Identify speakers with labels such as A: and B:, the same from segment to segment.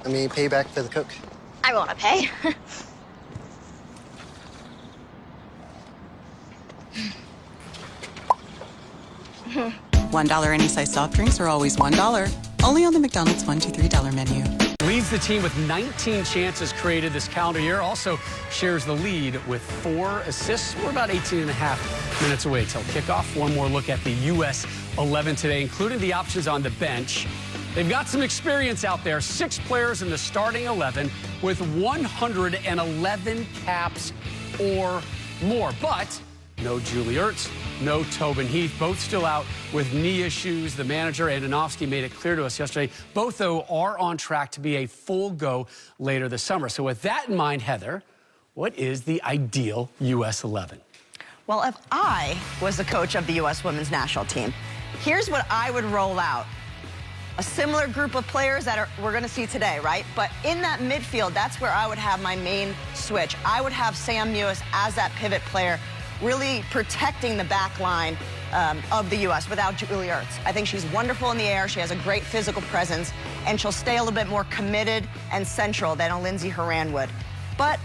A: Let me pay back for the Coke.
B: I want to pay.
C: $1 any size soft drinks are always $1. Only on the McDonald's $1, $2, $3 menu.
D: Leads the team with 19 chances created this calendar year. Also shares the lead with 4 assists. We're about 18 and a half minutes away till kickoff. One more look at the USWNT today, including the options on the bench. They've got some experience out there. 6 players in the starting 11 with 111 caps or more. But no Julie Ertz, no Tobin Heath, both still out with knee issues. The manager, Andonovski, made it clear to us yesterday. Both, though, are on track to be a full go later this summer. So with that in mind, Heather, what is the ideal U.S. 11?
E: Well, if I was the coach of the U.S. women's national team, here's what I would roll out. A similar group of players that we're going to see today, right? But in that midfield, that's where I would have my main switch. I would have Sam Mewis as that pivot player, really protecting the back line of the U.S. without Julie Ertz. I think she's wonderful in the air. She has a great physical presence, and she'll stay a little bit more committed and central than a Lindsey Horan would. But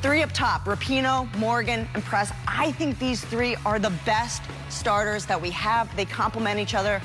E: 3 up top, Rapinoe, Morgan, and Press. I think these 3 are the best starters that we have. They complement each other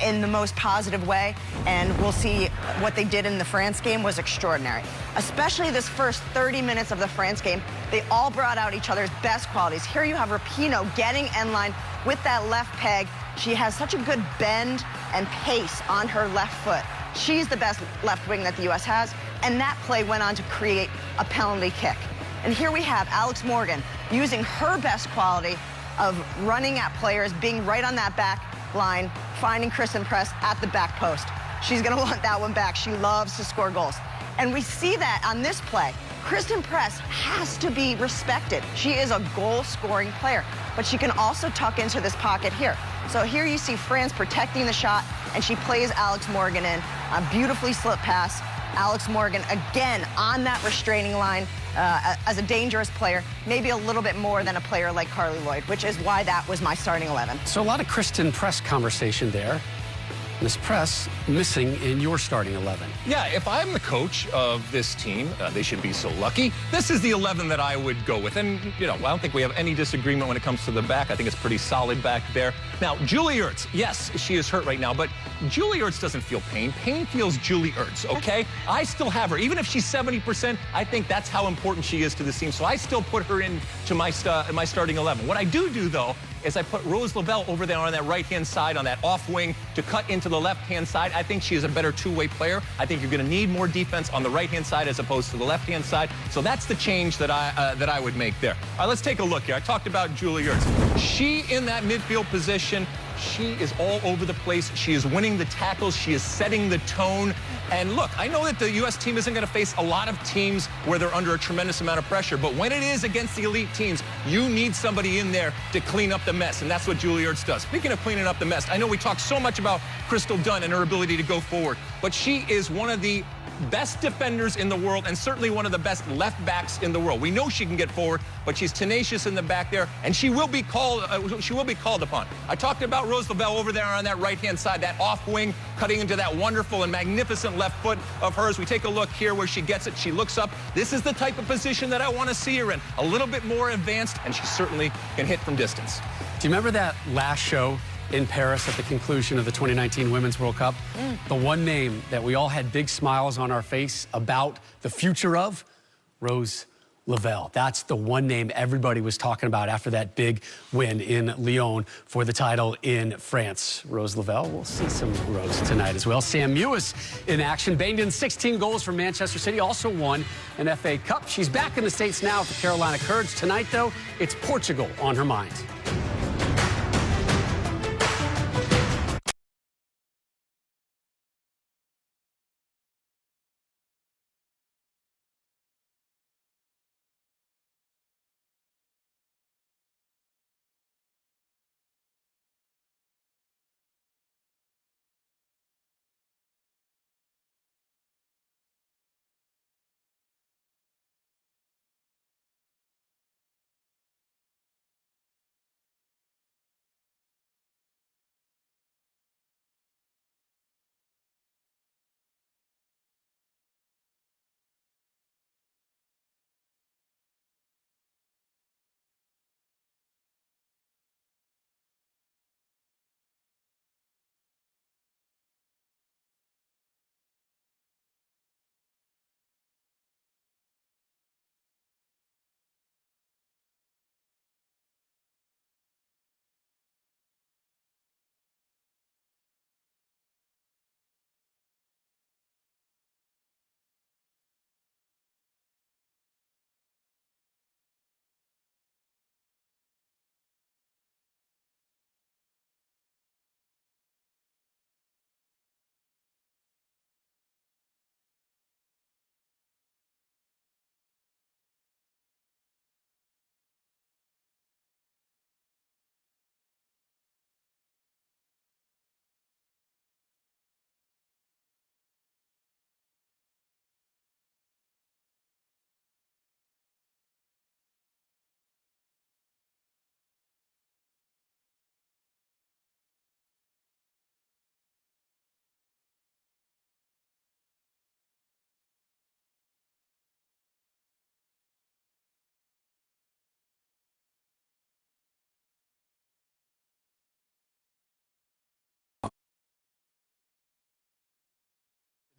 E: in the most positive way, and we'll see what they did in the France game was extraordinary. Especially this first 30 minutes of the France game, they all brought out each other's best qualities. Here you have Rapinoe getting end line with that left peg. She has such a good bend and pace on her left foot. She's the best left wing that the U.S. has, and that play went on to create a penalty kick. And here we have Alex Morgan using her best quality of running at players, being right on that back line, finding Kristen Press at the back post. She's going to want that one back. She loves to score goals. And we see that on this play. Kristen Press has to be respected. She is a goal-scoring player, but she can also tuck into this pocket here. So here you see France protecting the shot, and she plays Alex Morgan in. A beautifully slipped pass. Alex Morgan, again, on that restraining line as a dangerous player, maybe a little bit more than a player like Carly Lloyd, which is why that was my starting 11.
D: So a lot of Kristen Press conversation there. Miss Press missing in your starting 11.
F: Yeah, if I'm the coach of this team, they should be so lucky. This is the 11 that I would go with. And, you know, I don't think we have any disagreement when it comes to the back. I think it's pretty solid back there. Now, Julie Ertz, yes, she is hurt right now, but Julie Ertz doesn't feel pain. Pain feels Julie Ertz, okay? I still have her. Even if she's 70%, I think that's how important she is to this team. So I still put her into my starting 11. What I do, though, is I put Rose Lavelle over there on that right-hand side, on that off wing, to cut into the left-hand side. I think she is a better two-way player. I think you're going to need more defense on the right-hand side as opposed to the left-hand side. So that's the change that I would make there. All right, let's take a look here. I talked about Julie Ertz. She, in that midfield position, she is all over the place. She is winning the tackles. She is setting the tone. And look, I know that the U.S. team isn't going to face a lot of teams where they're under a tremendous amount of pressure, but when it is against the elite teams, you need somebody in there to clean up the mess, and that's what Julie Ertz does. Speaking of cleaning up the mess, I know we talk so much about Crystal Dunn and her ability to go forward, but she is one of the best defenders in the world and certainly one of the best left backs in the world. We know she can get forward, but she's tenacious in the back there, and she will be called upon. I talked about Rose Lavelle over there on that right-hand side, that off wing, cutting into that wonderful and magnificent left foot of hers. We take a look here where she gets it. She looks up. This is the type of position that I want to see her in. A little bit more advanced, and she certainly can hit from distance.
D: Do you remember that last show in Paris at the conclusion of the 2019 Women's World Cup? The one name that we all had big smiles on our face about the future of? Rose Lavelle. That's the one name everybody was talking about after that big win in Lyon for the title in France. Rose Lavelle, we'll see some Rose tonight as well. Sam Mewis in action, banged in 16 goals for Manchester City, also won an FA Cup. She's back in the States now for Carolina Courage. Tonight, though, it's Portugal on her mind.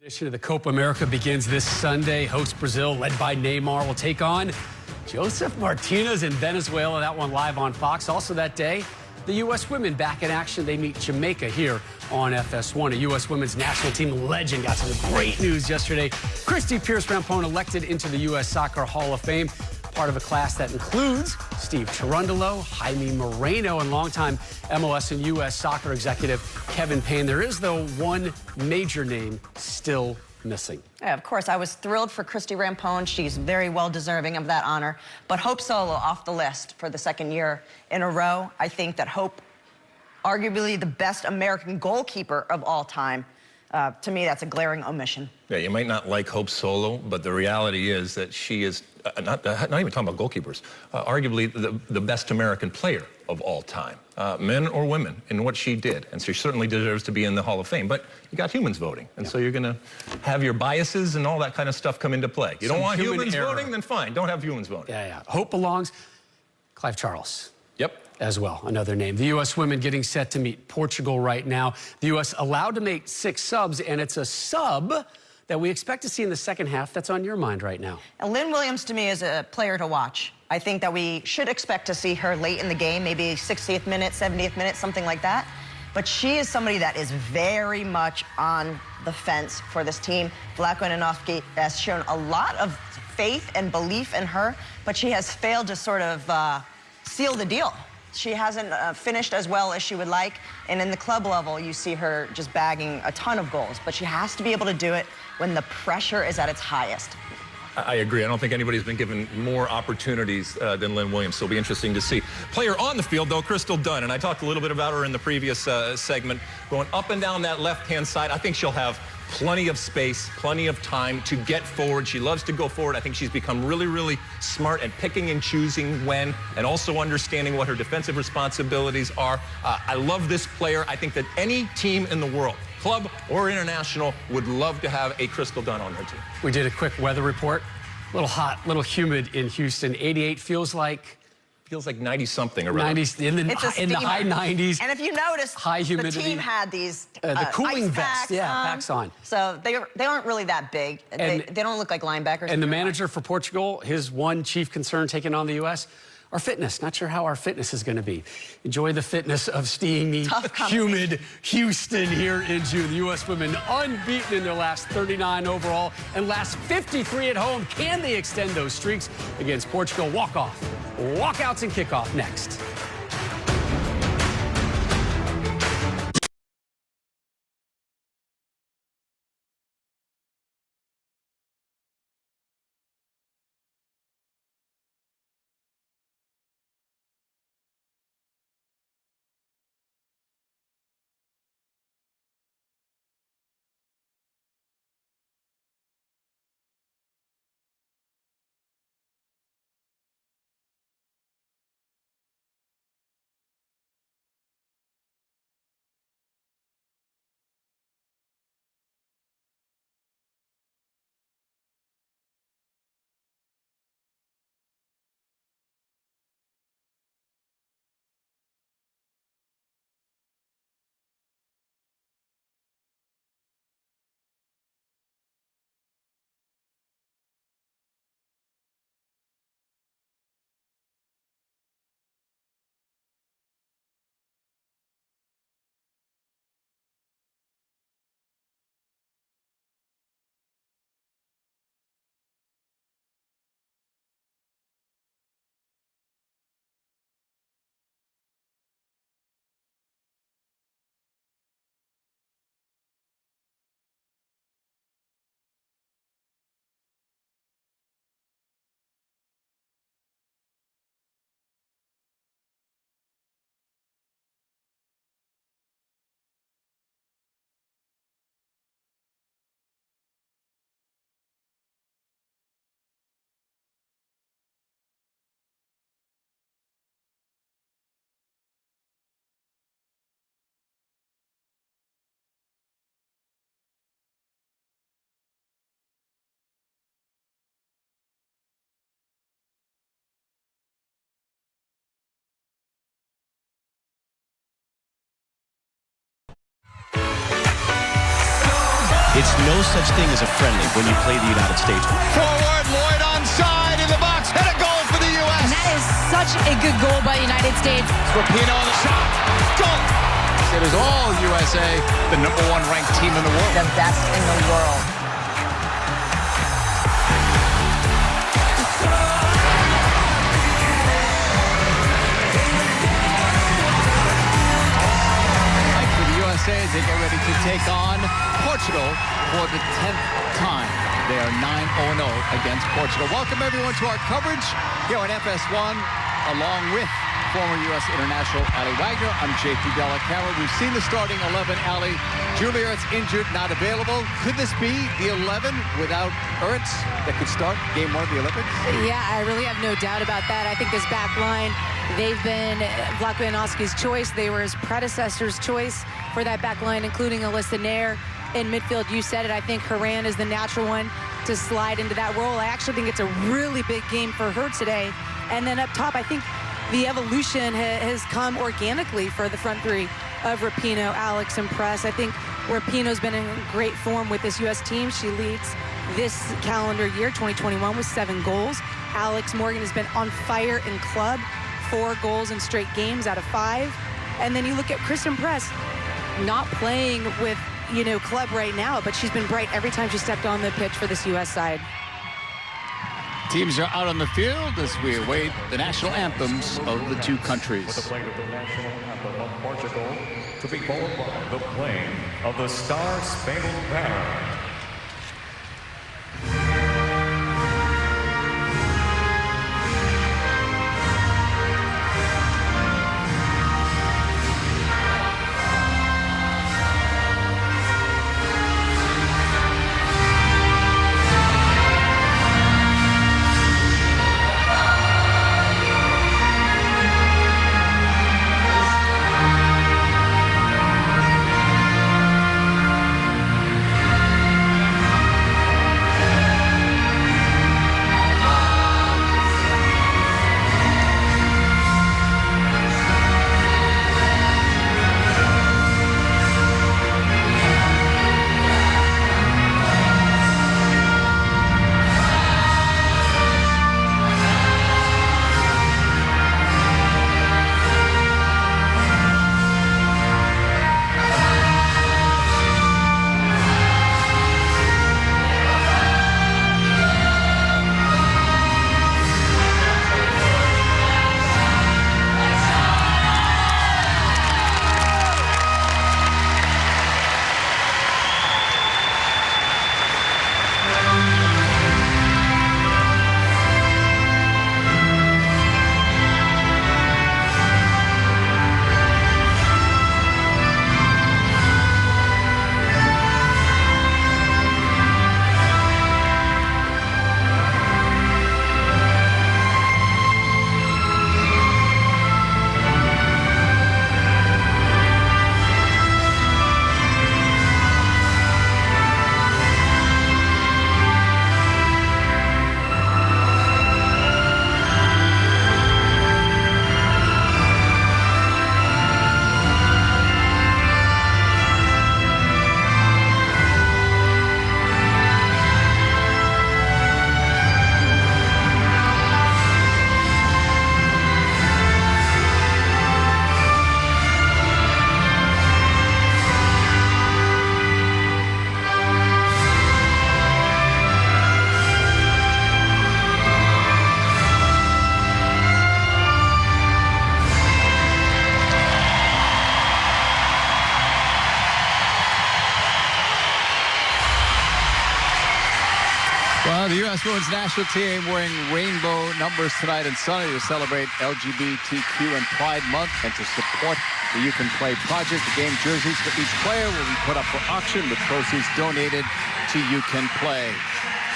D: Edition of the Copa America begins this Sunday. Host Brazil, led by Neymar, will take on Joseph Martinez in Venezuela. That one live on Fox. Also that day, the U.S. women back in action. They meet Jamaica here on FS1. A U.S. women's national team legend got some great news yesterday. Christy Pierce-Rampone elected into the U.S. Soccer Hall of Fame. Part of a class that includes Steve Cherundolo, Jaime Moreno, and longtime MLS and U.S. soccer executive Kevin Payne. There is, though, one major name still missing.
E: Yeah, of course, I was thrilled for Christy Rampone. She's very well deserving of that honor. But Hope Solo off the list for the second year in a row. I think that Hope, arguably the best American goalkeeper of all time, to me, that's a glaring omission.
F: Yeah, you might not like Hope Solo, but the reality is that she is, not even talking about goalkeepers, arguably the best American player of all time, men or women, in what she did. And so she certainly deserves to be in the Hall of Fame. But you got humans voting, and so you're going to have your biases and all that kind of stuff come into play. You don't want humans voting, then fine, don't have humans voting.
D: Yeah. Hope belongs. Clive Charles.
F: Yep.
D: As well, another name. The U.S. women getting set to meet Portugal right now. The U.S. allowed to make 6 subs, and it's a sub that we expect to see in the second half. That's on your mind right now.
E: And Lynn Williams, to me, is a player to watch. I think that we should expect to see her late in the game, maybe 60th minute, 70th minute, something like that. But she is somebody that is very much on the fence for this team. Vlatko Andonovski has shown a lot of faith and belief in her, but she has failed to sort of seal the deal. She hasn't finished as well as she would like, and in the club level, you see her just bagging a ton of goals, but she has to be able to do it when the pressure is at its highest.
F: I agree. I don't think anybody's been given more opportunities than Lynn Williams, so it'll be interesting to see. Player on the field, though, Crystal Dunn, and I talked a little bit about her in the previous segment, going up and down that left-hand side. I think she'll have plenty of space, plenty of time to get forward. She loves to go forward. I think she's become really, really smart at picking and choosing when, and also understanding what her defensive responsibilities are. I love this player. I think that any team in the world, club or international, would love to have a Crystal Dunn on their team.
D: We did a quick weather report. A little hot, a little humid in Houston. 88 feels like
F: 90-something around.
D: 90s, in the high 90s.
E: And if you notice,
D: high humidity.
E: The team had these
D: the cooling
E: ice
D: vest, packs on.
E: So they aren't really that big. They don't look like linebackers.
D: And the manager for Portugal, his one chief concern taking on the U.S., our fitness. Not sure how our fitness is going to be. Enjoy the fitness of steamy, humid Houston here in June. The U.S. women unbeaten in their last 39 overall and last 53 at home. Can they extend those streaks against Portugal? Walk-off, walkouts, and kickoff next.
A: It's no such thing as a friendly when you play the United States.
B: Forward, Lloyd onside in the box, and a goal for the U.S.
G: And that is such a good goal by the United States.
B: Rapinoe on the shot. Goal. It is all USA, the #1 ranked team in the world.
E: The best in the world.
B: For the USA as they get ready to take on Portugal for the 10th time. They are 9-0 against Portugal. Welcome everyone to our coverage here on FS1, along with former U.S. international Ali Wagner. I'm JP Dellacamera. We've seen the starting 11. Ali, Julia Ertz injured, not available. Could this be the 11 without Ertz that could start game 1 of the Olympics?
G: Yeah, I really have no doubt about that. I think this back line, they've been Vlatko Janowski's choice. They were his predecessor's choice for that back line, including Alyssa Nair. In midfield, you said it, I think Haran is the natural one to slide into that role. I actually think it's a really big game for her today. And then up top, I think the evolution has come organically for the front three of Rapinoe, Alex, and Press. I think Rapinoe's been in great form with this U.S. team. She leads this calendar year, 2021, with 7 goals. Alex Morgan has been on fire in club, 4 goals in straight games out of 5. And then you look at Kristen Press, not playing with, club right now, but she's been bright every time she stepped on the pitch for this U.S. side.
B: Teams are out on the field as we await the national anthems of the two countries.
H: The playing of the national anthem of Portugal to be followed by the playing of the Star-Spangled Banner.
B: Well, the U.S. women's national team wearing rainbow numbers tonight in Sunday to celebrate LGBTQ and Pride Month and to support the You Can Play project. The game jerseys for each player will be put up for auction with proceeds donated to You Can Play.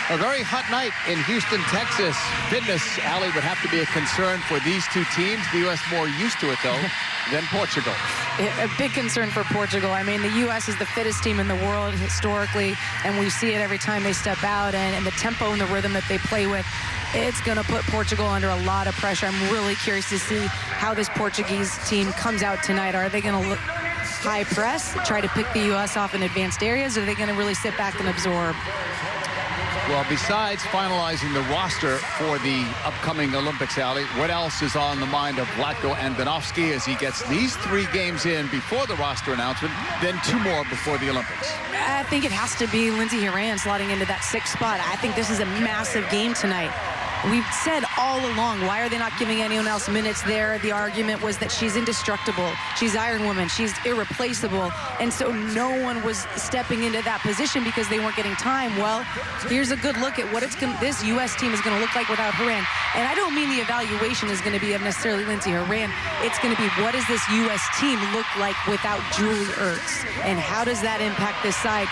B: A very hot night in Houston, Texas. Fitness, Ali, would have to be a concern for these two teams. The U.S. more used to it, though, than Portugal.
G: A big concern for Portugal. I mean, the U.S. is the fittest team in the world historically, and we see it every time they step out, and the tempo and the rhythm that they play with, it's going to put Portugal under a lot of pressure. I'm really curious to see how this Portuguese team comes out tonight. Are they going to high press, try to pick the U.S. off in advanced areas, or are they going to really sit back and absorb?
B: Well, besides finalizing the roster for the upcoming Olympics, Allie, what else is on the mind of Vlatko Andonovski as he gets these 3 games in before the roster announcement, then 2 more before the Olympics?
G: I think it has to be Lindsey Horan slotting into that 6th spot. I think this is a massive game tonight. We've said all along, why are they not giving anyone else minutes there? The argument was that she's indestructible. She's Iron Woman. She's irreplaceable. And so no one was stepping into that position because they weren't getting time. Well, here's a good look at what this U.S. team is going to look like without Horan. And I don't mean the evaluation is going to be of necessarily Lindsey Horan. It's going to be, what does this U.S. team look like without Julie Ertz? And how does that impact this side?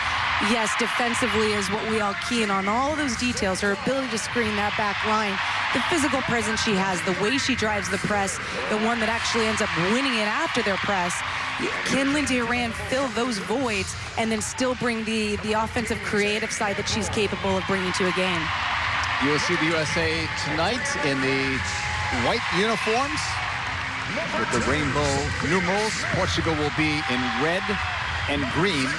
G: Yes, defensively is what we all key in on. All those details, her ability to screen that back line, the physical presence she has, the way she drives the press, the one that actually ends up winning it after their press. Can Lindsey Horan fill those voids and then still bring the offensive creative side that she's capable of bringing to a game?
B: You'll see the USA tonight in the white uniforms with the rainbow numerals. Portugal will be in red and green.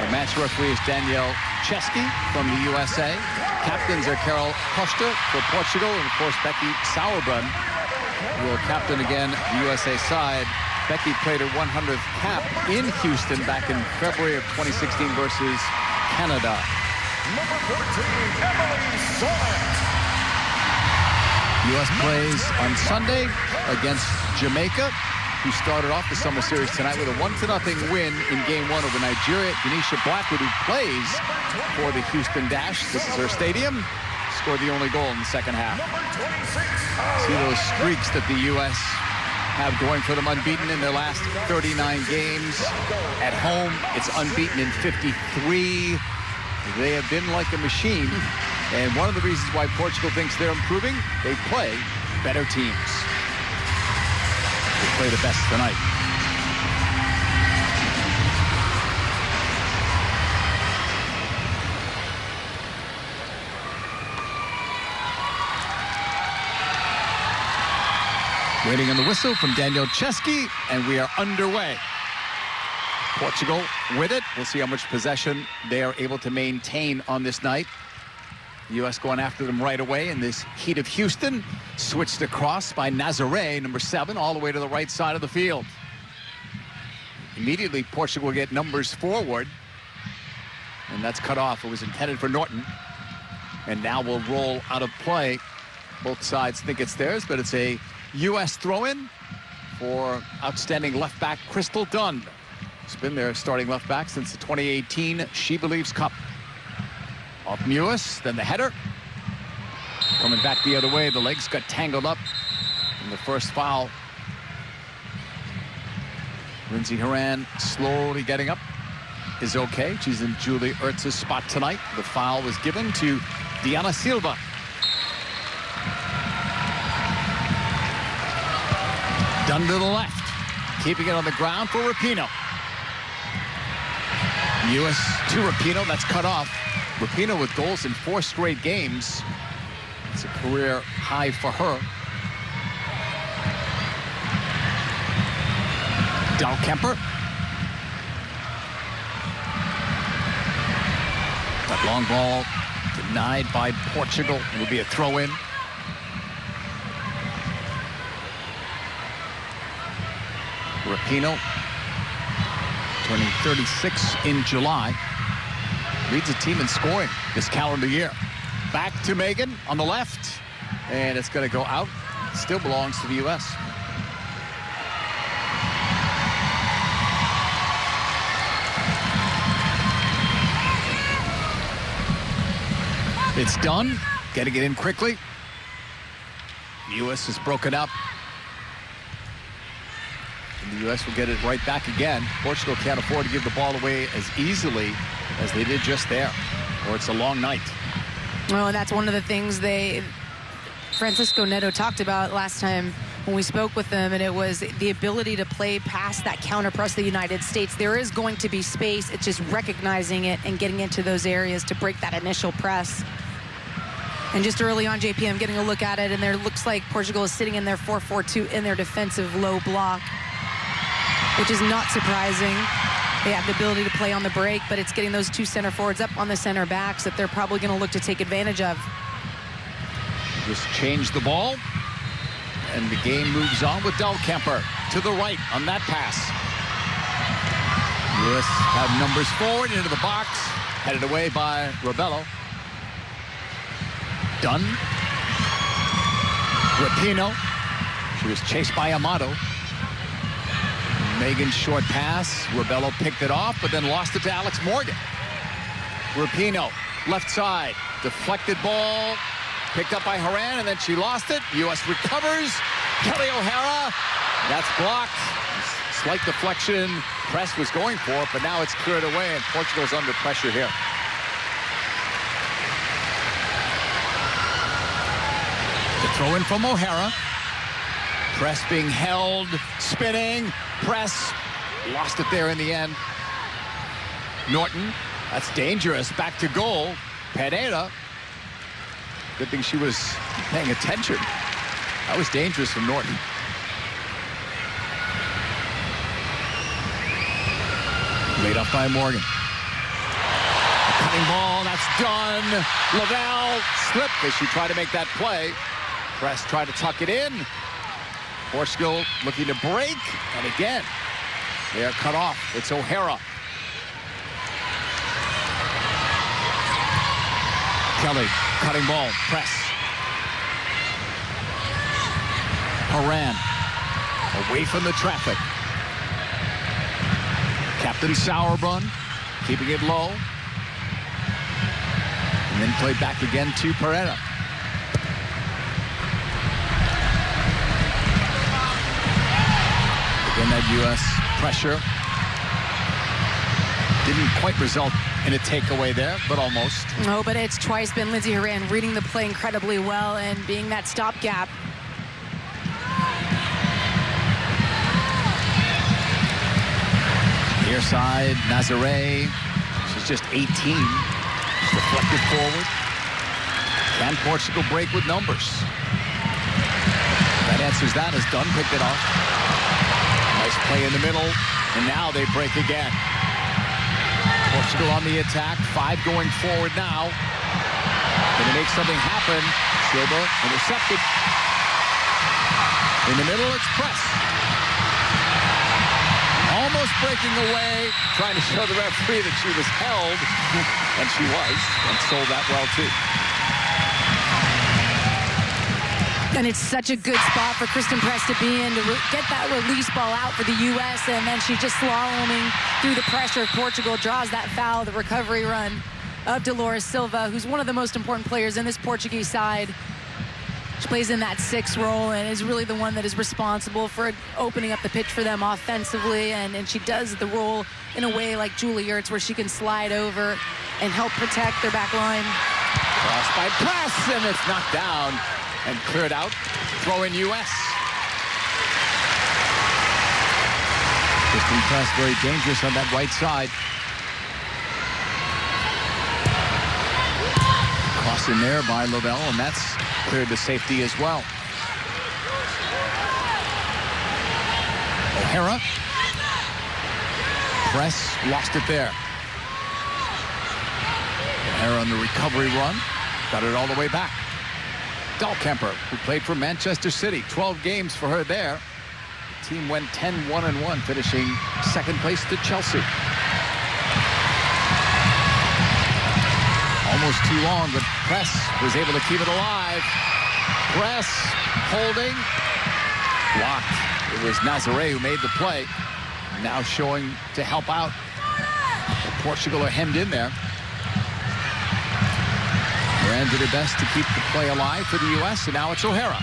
B: Our match referee is Danielle Chesky from the USA. Captains are Carol Costa for Portugal and, of course, Becky Sauerbrunn will captain again the USA side. Becky played her 100th cap in Houston back in February of 2016 versus Canada.
H: Number 14, Emily Solent.
B: U.S. plays on Sunday against Jamaica, who started off the Summer Series tonight with a 1-0 win in Game 1 over Nigeria. Denisha Blackwood, who plays for the Houston Dash, this is her stadium, scored the only goal in the second half. See those streaks that the U.S. have going for them, unbeaten in their last 39 games. At home, it's unbeaten in 53. They have been like a machine. And one of the reasons why Portugal thinks they're improving, they play better teams. They play the best tonight. Waiting on the whistle from Danielle Chesky, and we are underway. Portugal with it. We'll see how much possession they are able to maintain on this night. The U.S. going after them right away in this heat of Houston. Switched across by Nazare, number 7, all the way to the right side of the field. Immediately, Portugal will get numbers forward. And that's cut off. It was intended for Norton. And now will roll out of play. Both sides think it's theirs, but it's a U.S. throw-in for outstanding left back Crystal Dunn. It's been their starting left back since the 2018 She Believes Cup. Off Mewis, then the header. Coming back the other way, the legs got tangled up in the first foul. Lindsey Horan slowly getting up is okay. She's in Julie Ertz's spot tonight. The foul was given to Diana Silva. Dunn to the left, keeping it on the ground for Rapinoe. U.S. to Rapinoe, that's cut off. Rapinoe with goals in 4 straight games. It's a career high for her. Del Kemper. That long ball denied by Portugal. It will be a throw-in. Rapinoe, turning 36 in July, leads the team in scoring this calendar year. Back to Megan on the left, and it's going to go out. Still belongs to the U.S. It's done. Getting it in quickly. The U.S. is broken up. And the U.S. will get it right back again. Portugal can't afford to give the ball away as easily as they did just there, or it's a long night.
G: Well, that's one of the things Francisco Neto talked about last time when we spoke with them, and it was the ability to play past that counter press the United States. There is going to be space. It's just recognizing it and getting into those areas to break that initial press. And just early on, JP, I'm getting a look at it, and there looks like Portugal is sitting in their 4-4-2 in their defensive low block. which is not surprising. They have the ability to play on the break, but it's getting those two center forwards up on the center backs that they're probably going to look to take advantage of.
B: Just change the ball, and the game moves on with Dahlkemper to the right on that pass. US have numbers forward into the box, headed away by Rebello. Dunn. Rapinoe. She was chased by Amato. Megan's short pass. Rebello picked it off, but then lost it to Alex Morgan. Rapinoe, left side. Deflected ball. Picked up by Horan, and then she lost it. U.S. recovers. Kelly O'Hara. That's blocked. Slight deflection. Press was going for it, but now it's cleared away, and Portugal's under pressure here. The throw in from O'Hara. Press being held, spinning, press. Lost it there in the end. Norton, that's dangerous. Back to goal. Pereira. Good thing she was paying attention. That was dangerous from Norton. Laid up by Morgan. A cutting ball, that's done. Lavelle slipped as she tried to make that play. Press tried to tuck it in. Portugal looking to break, and again, they are cut off. It's O'Hara. Kelly, cutting ball, press. Horan, away from the traffic. Captain Sauerbrunn, keeping it low. And then played back again to Pereira. Again, that U.S. pressure didn't quite result in a takeaway there, but almost.
G: No, but it's twice been Lindsey Horan reading the play incredibly well and being that stopgap.
B: Near side, Nazare. She's just 18. She's deflected forward. Can Portugal break with numbers? That answers that as Dunn picked it off. Nice play in the middle, and now they break again. Portugal on the attack, 5 going forward now. Going to make something happen. Silva intercepted. In the middle, it's press. Almost breaking away, trying to show the referee that she was held, and she was, and sold that well too.
G: And it's such a good spot for Kristen Press to be in to get that release ball out for the U.S. And then she's just slaloming through the pressure. Portugal draws that foul, the recovery run of Dolores Silva, who's one of the most important players in this Portuguese side. She plays in that 6 role and is really the one that is responsible for opening up the pitch for them offensively. And she does the role in a way like Julie Ertz, where she can slide over and help protect their back line.
B: Crossed by Press, and it's knocked down and cleared out. Throw in U.S. Kristen Press very dangerous on that right side. Cross in there by Lavelle, and that's cleared to safety as well. O'Hara. Press lost it there. O'Hara on the recovery run. Got it all the way back. Dahlkemper, who played for Manchester City. 12 games for her there. The team went 10-1-1, finishing second place to Chelsea. Almost too long, but Press was able to keep it alive. Press holding. Blocked. It was Nazare who made the play. Now showing to help out. But Portugal are hemmed in there. Horan did her best to keep the play alive for the U.S., and now it's O'Hara.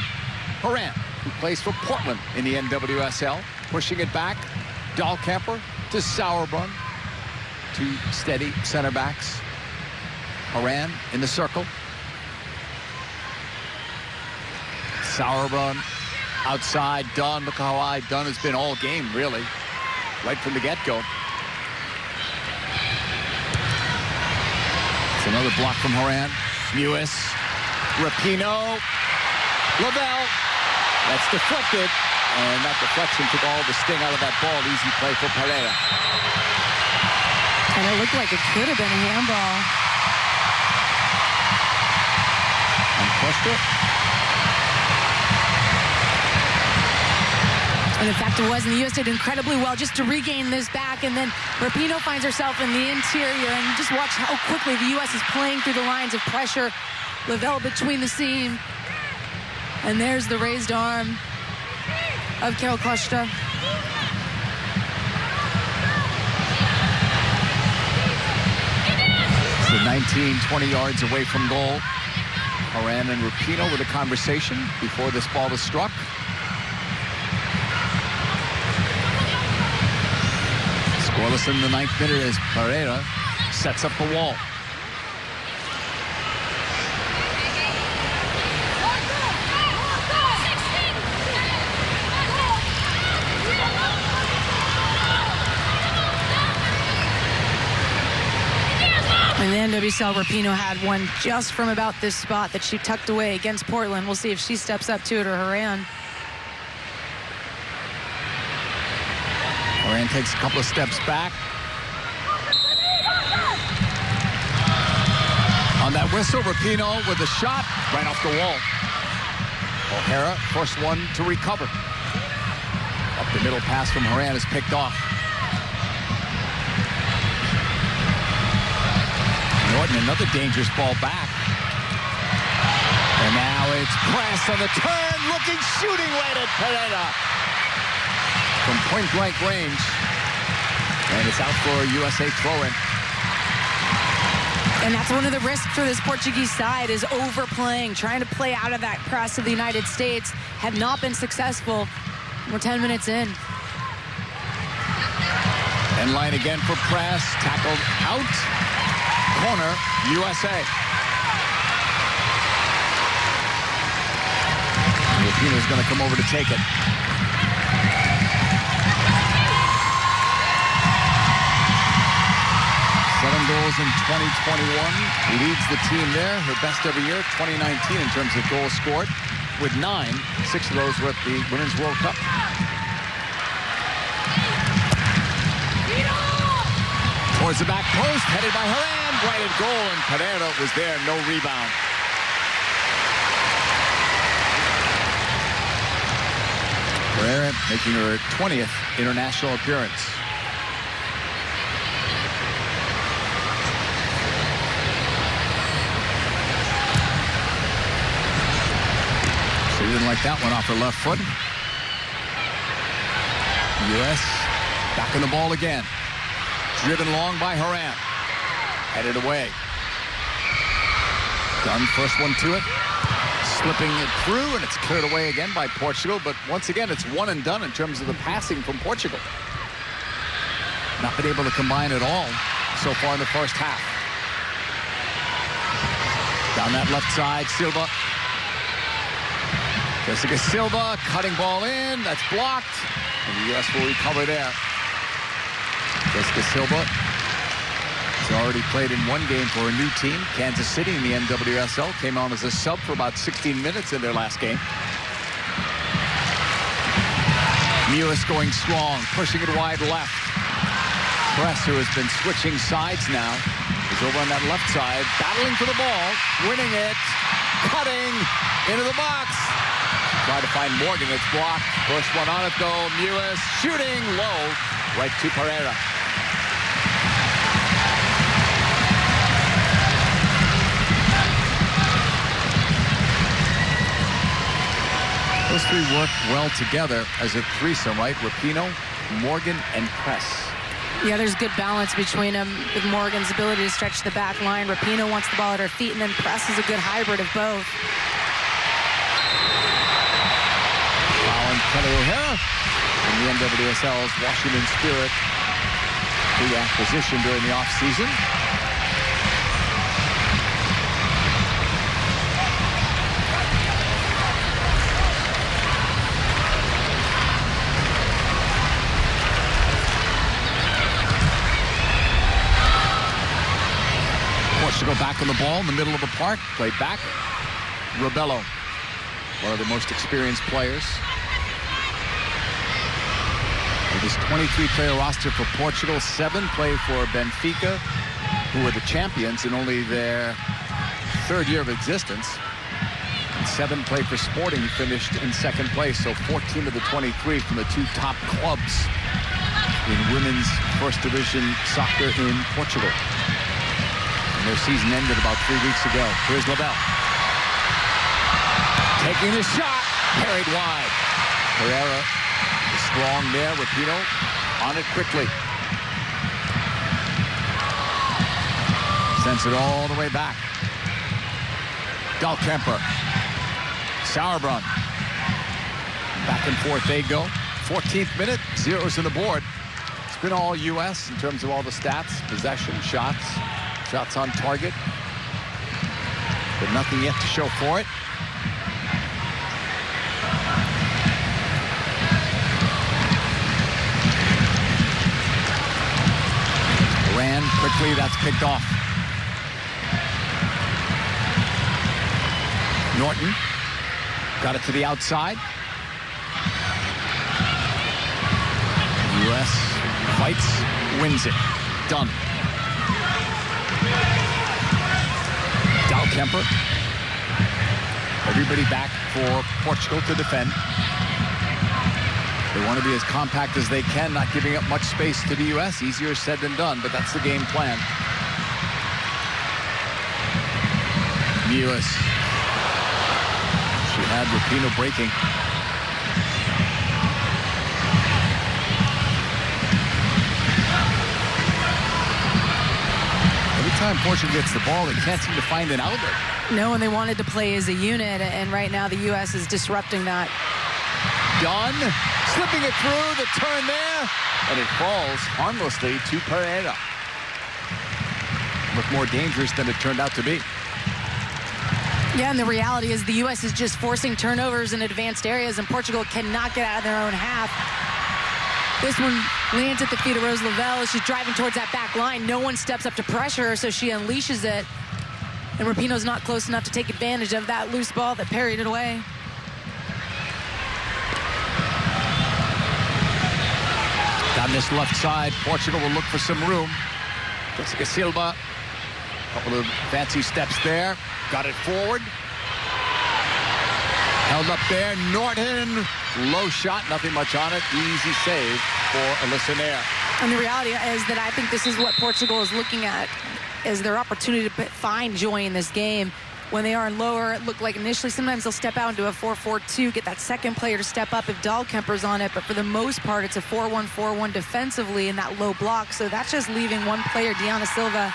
B: Horan, who plays for Portland in the NWSL, pushing it back. Dahlkemper to Sauerbrunn. 2 steady center backs. Horan in the circle. Sauerbrunn outside. Dunn. Look how high Dunn has been all game, really. Right from the get-go. It's another block from Horan. U.S. Rapinoe. Lavelle. That's deflected. and that deflection took all the sting out of that ball. Easy play for Pereira.
G: And it looked like it could have been a handball.
B: And Costa.
G: And in fact, it was, and the U.S. did incredibly well just to regain this back. And then Rapinoe finds herself in the interior. And just watch how quickly the U.S. is playing through the lines of pressure. Lavelle between the seam. And there's the raised arm of Carol Costa.
B: So 19, 20 yards away from goal. Horan and Rapinoe with a conversation before this ball was struck. Scoreless in the 9th minute as Pereira sets up the wall.
G: And the NWSL Rapinoe had one just from about this spot that she tucked away against Portland. We'll see if she steps up to it or Horan.
B: Horan takes a couple of steps back. On that whistle, Rapinoe with a shot right off the wall. O'Hara, first one to recover. Up the middle pass from Horan is picked off. Norton, another dangerous ball back. And now it's press on the turn, looking, shooting right at Pereira. From point-blank range. And it's out for a USA throw-in.
G: And that's one of the risks for this Portuguese side is overplaying, trying to play out of that press of the United States. Have not been successful. We're 10 minutes in.
B: End line again for press. Tackled out. Corner, USA. Rapinoe's going to come over to take it. Seven goals in 2021. Leads the team there. Her best every year, 2019 in terms of goals scored. With 9. 6 of those were at the Women's World Cup. Towards the back post, headed by Horan. Right at goal, and Pereira was there. No rebound. Pereira making her 20th international appearance. She didn't like that one off her left foot. U.S. back in the ball again. Driven long by Horan. Headed away. Dunn, first one to it. Slipping it through, and it's cleared away again by Portugal. But once again, it's one and done in terms of the passing from Portugal. Not been able to combine at all so far in the first half. Down that left side, Silva. Jessica Silva, cutting ball in. That's blocked. And the U.S. will recover there. Jessica Silva has already played in one game for a new team, Kansas City, in the NWSL. Came on as a sub for about 16 minutes in their last game. Mewis going strong, pushing it wide left. Press, who has been switching sides now, is over on that left side, battling for the ball, winning it, cutting into the box. Try to find Morgan, it's blocked. First one on it though, Mewis shooting low, right to Pereira. Those three work well together as a threesome, right? Rapinoe, Morgan, and Press.
G: Yeah, there's good balance between them with Morgan's ability to stretch the back line. Rapinoe wants the ball at her feet, and then Press is a good hybrid of both.
B: Following Kelly O'Hara from the NWSL's Washington Spirit. Big acquisition during the offseason. Portugal back on the ball in the middle of the park. Played back. Rebello, one of the most experienced players. With this 23-player roster for Portugal, 7 play for Benfica, who were the champions in only their 3rd year of existence. And 7 play for Sporting, who finished in 2nd place. So 14 of the 23 from the 2 top clubs in women's 1st division soccer in Portugal. And their season ended about 3 weeks ago. Here's Lavelle. Taking the shot, carried wide. Herrera is strong there. Rapinoe on it quickly. Sends it all the way back. Dahlkemper. Sauerbrunn. Back and forth they go. 14th minute, 0s on the board. It's been all U.S. in terms of all the stats. Possession, shots, shots on target. But nothing yet to show for it. Ran quickly, that's picked off. Norton got it to the outside. U.S. fights, wins it. Done. Dahlkemper. Everybody back for Portugal to defend. They want to be as compact as they can, not giving up much space to the U.S. Easier said than done, but that's the game plan. U.S. She had Rapinoe breaking. Every time Portugal gets the ball, they can't seem to find an outlet.
G: No, and they wanted to play as a unit, and right now the U.S. is disrupting that.
B: Dunn slipping it through, the turn there, and it falls harmlessly to Pereira. Looked more dangerous than it turned out to be.
G: Yeah, and the reality is the U.S. is just forcing turnovers in advanced areas, and Portugal cannot get out of their own half. This one lands at the feet of Rose Lavelle. She's driving towards that back line. No one steps up to pressure her, so she unleashes it. And Rapinoe's not close enough to take advantage of that loose ball that parried it away.
B: Down this left side, Portugal will look for some room. Jessica Silva, a couple of fancy steps there. Got it forward. Held up there. Norton, low shot, nothing much on it. Easy save for Alyssa Nair.
G: And the reality is that I think this is what Portugal is looking at, is their opportunity to find joy in this game. When they are lower, it looked like initially sometimes they'll step out into a 4-4-2, get that second player to step up if Dahlkemper's on it, but for the most part, it's a 4-1-4-1 defensively in that low block. So that's just leaving one player, Diana Silva,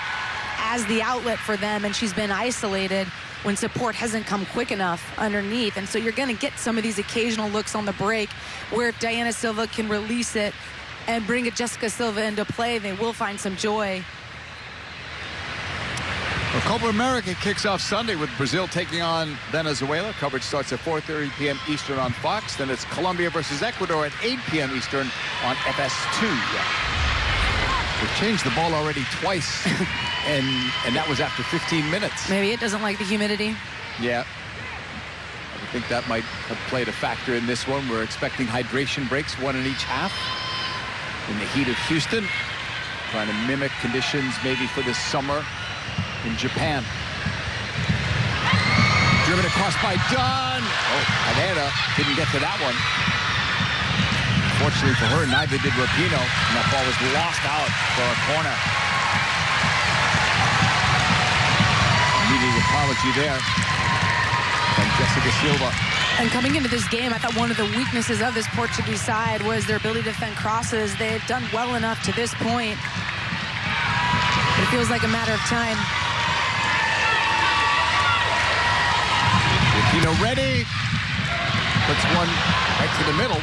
G: as the outlet for them, and she's been isolated when support hasn't come quick enough underneath. And so you're going to get some of these occasional looks on the break where if Diana Silva can release it and bring a Jessica Silva into play, they will find some joy.
B: Well, Copa America kicks off Sunday with Brazil taking on Venezuela. Coverage starts at 4:30 p.m. Eastern on Fox. Then it's Colombia versus Ecuador at 8 p.m. Eastern on FS2. They've changed the ball already twice, and that was after 15 minutes.
G: Maybe it doesn't like the humidity.
B: Yeah. I think that might have played a factor in this one. We're expecting hydration breaks, 1 in each half. In the heat of Houston, trying to mimic conditions maybe for this summer in Japan. Driven across by Dunn. Oh, Herrera didn't get to that one. Fortunately for her, neither did Rapinoe, and that ball was lost out for a corner. Immediate apology there from Jessica Silva.
G: And coming into this game, I thought one of the weaknesses of this Portuguese side was their ability to defend crosses. They had done well enough to this point. It feels like a matter of time.
B: Rapinoe ready. Puts one right to the middle.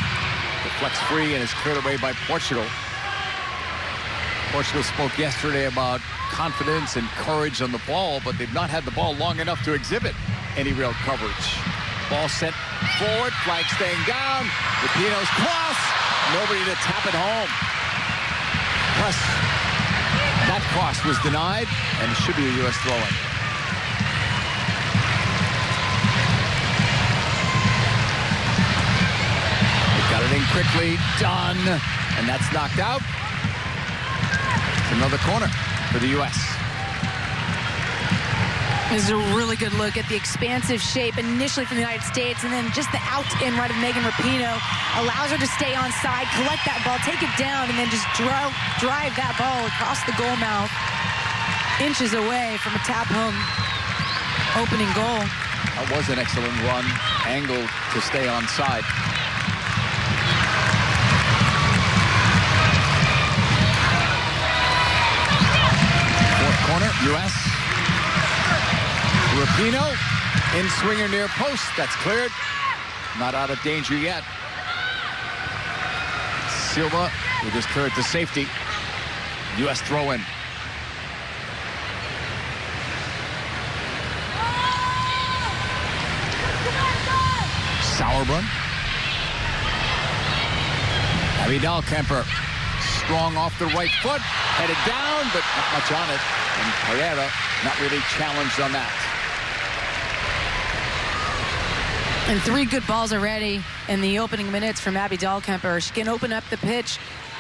B: Deflects free and is cleared away by Portugal. Portugal spoke yesterday about confidence and courage on the ball, but they've not had the ball long enough to exhibit any real coverage. Ball sent forward, flag staying down. Rapinoe's cross, nobody to tap it home. Plus, that cross was denied, and it should be a U.S. throw-in. They got it in quickly, done. and that's knocked out. Another corner for the U.S.
G: This is a really good look at the expansive shape initially from the United States, and then just the out and right of Megan Rapinoe allows her to stay on side, collect that ball, take it down, and then just drive that ball across the goal mouth, inches away from a tap home opening goal.
B: That was an excellent run, angled to stay on side. Fourth corner, U.S. Rapinoe in swinger near post. That's cleared. Not out of danger yet. Silva will just clear it to safety. U.S. throw in. Sauerbrunn. Abby Dahlkemper strong off the right foot. Headed down, but not much on it. And Pereira not really challenged on that.
G: And 3 good balls already in the opening minutes from Abby Dahlkemper. She can open up the pitch,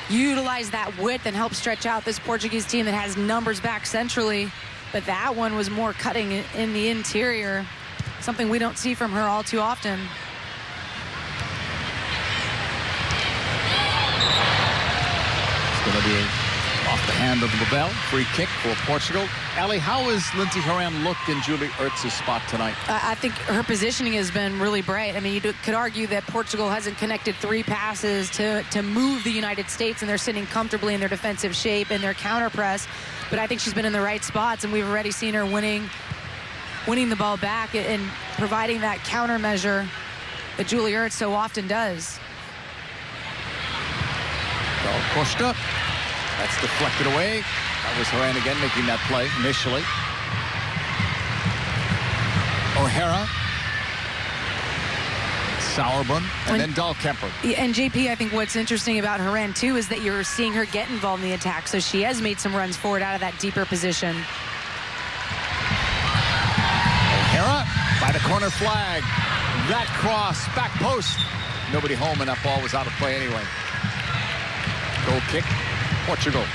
G: utilize that width, and help stretch out this Portuguese team that has numbers back centrally. But that one was more cutting in the interior, something we don't see from her all too often.
B: It's going to be off the hand of Lebel. Free kick for Portugal. Ellie, how has Lindsey Horan looked in Julie Ertz's spot tonight?
G: I think her positioning has been really bright. I mean, you could argue that Portugal hasn't connected 3 passes to move the United States, and they're sitting comfortably in their defensive shape and their counter press. But I think she's been in the right spots, and we've already seen her winning the ball back and providing that countermeasure that Julie Ertz so often does.
B: Costa. That's deflected away. That was Horan again making that play initially. O'Hara. Sauerbrunn. And then Dahlkemper.
G: And JP, I think what's interesting about Horan too is that you're seeing her get involved in the attack. So she has made some runs forward out of that deeper position.
B: O'Hara by the corner flag. That cross, back post. Nobody home, and that ball was out of play anyway. Goal kick, Portugal.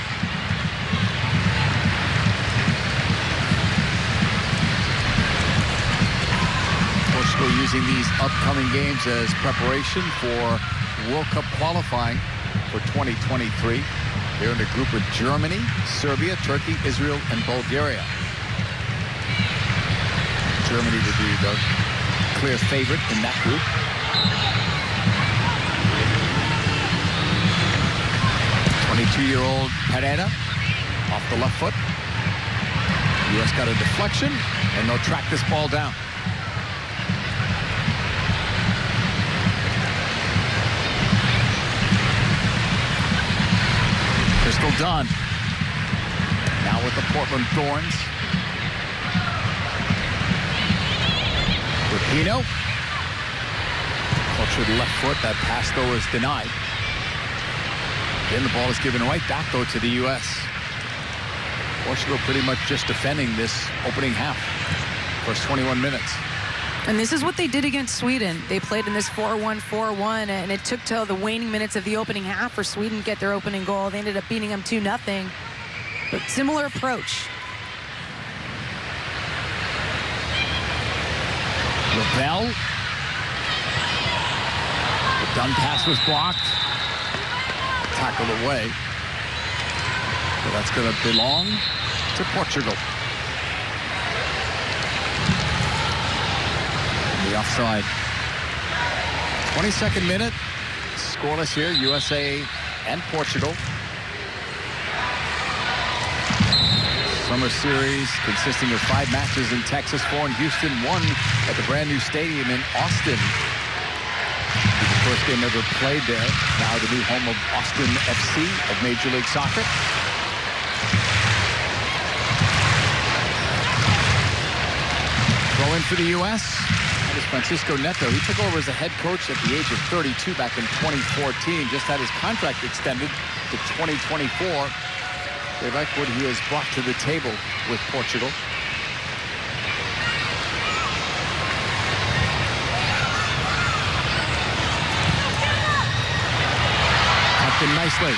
B: Portugal using these upcoming games as preparation for World Cup qualifying for 2023. They're in a group with Germany, Serbia, Turkey, Israel, and Bulgaria. Germany would be the clear favorite in that group. 22-year-old Pereira off the left foot. U.S. got a deflection, and they'll track this ball down. Crystal Dunn. Now with the Portland Thorns. Rapinoe. Cultured left foot. That pass, though, is denied. Again, the ball is given right back, though, to the U.S. Portugal pretty much just defending this opening half. First 21 minutes.
G: And this is what they did against Sweden. They played in this 4-1-4-1, and it took till the waning minutes of the opening half for Sweden to get their opening goal. They ended up beating them 2-0. But similar approach.
B: Lebel. The Dunn pass was blocked. Tackled away. So that's going to belong to Portugal. The offside. 22nd minute. Scoreless here. USA and Portugal. Summer series consisting of 5 matches in Texas, 4 in Houston, 1 at the brand new stadium in Austin. The first game ever played there. Now the new home of Austin FC of Major League Soccer. Throw in for the U.S. That is Francisco Neto. He took over as a head coach at the age of 32 back in 2014. Just had his contract extended to 2024. They like what he has brought to the table with Portugal. Captain nicely.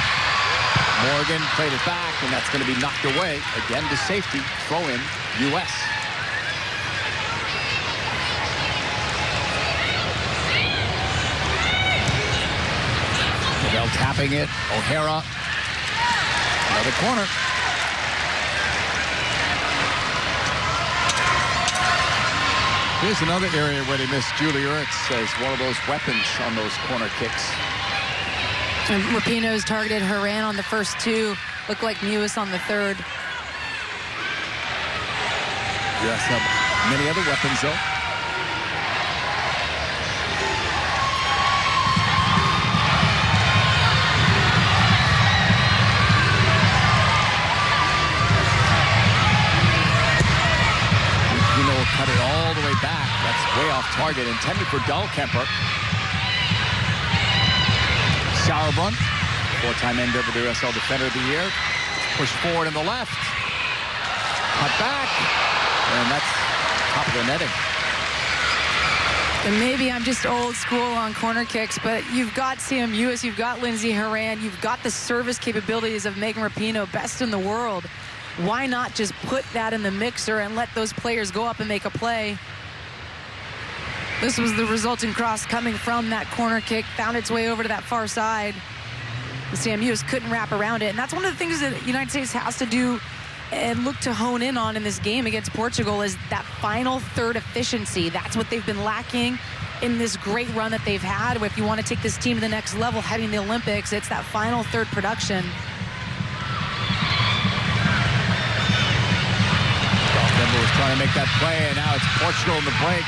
B: Morgan played it back, and that's going to be knocked away. Again to safety. Throw in U.S. Bell tapping it. O'Hara. Another corner. Here's another area where they missed Julie Ertz as one of those weapons on those corner kicks.
G: And Rapinoe's targeted Horan on the first two. Looked like Mewis on the third.
B: Yes, many other weapons, though. Cut it all the way back. That's way off target. Intended for Dahlkemper. Sauerbrunn, four-time NWSL Defender of the Year. Push forward in the left. Cut back. And that's top of the netting.
G: And maybe I'm just old school on corner kicks, but you've got Sam Mewis, you've got Lindsey Horan, you've got the service capabilities of Megan Rapinoe, best in the world. Why not just put that in the mixer and let those players go up and make a play? This was the resulting cross coming from that corner kick, found its way over to that far side. Sam Mewis couldn't wrap around it, and that's one of the things that the United States has to do and look to hone in on in this game against Portugal is that final third efficiency. That's what they've been lacking in this great run that they've had. If you want to take this team to the next level heading the Olympics, it's that final third production.
B: Was trying to make that play, and now it's Portugal in the break.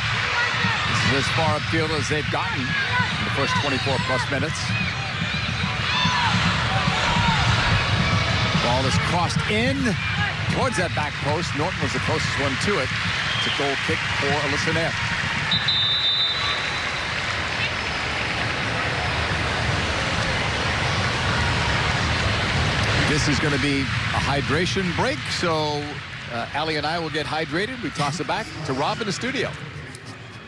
B: This is as far upfield as they've gotten in the first 24-plus minutes. Ball is crossed in towards that back post. Norton was the closest one to it. It's a goal kick for Alyssa Nair. This is going to be a hydration break, so Allie and I will get hydrated. We toss it back to Rob in the studio.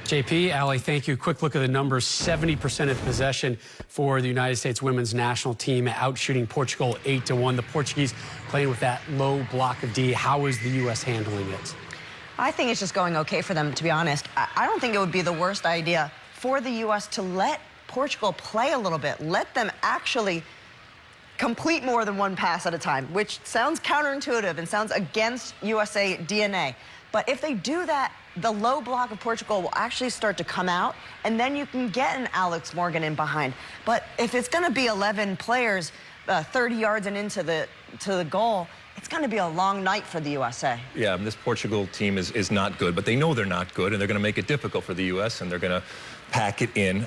D: JP, Allie, thank you. Quick look at the numbers. 70% of possession for the United States women's national team, outshooting Portugal 8-1. The Portuguese playing with that low block of D. How is the U.S. handling it?
E: I think it's just going okay for them, to be honest. I don't think it would be the worst idea for the U.S. to let Portugal play a little bit. Let them actually complete more than one pass at a time, which sounds counterintuitive and sounds against USA DNA. But if they do that, the low block of Portugal will actually start to come out, and then you can get an Alex Morgan in behind. But if it's going to be 11 players 30 yards and into the goal, it's going to be a long night for the USA.
F: Yeah, this Portugal team is not good, but they know they're not good, and they're going to make it difficult for the U.S., and they're going to pack it in.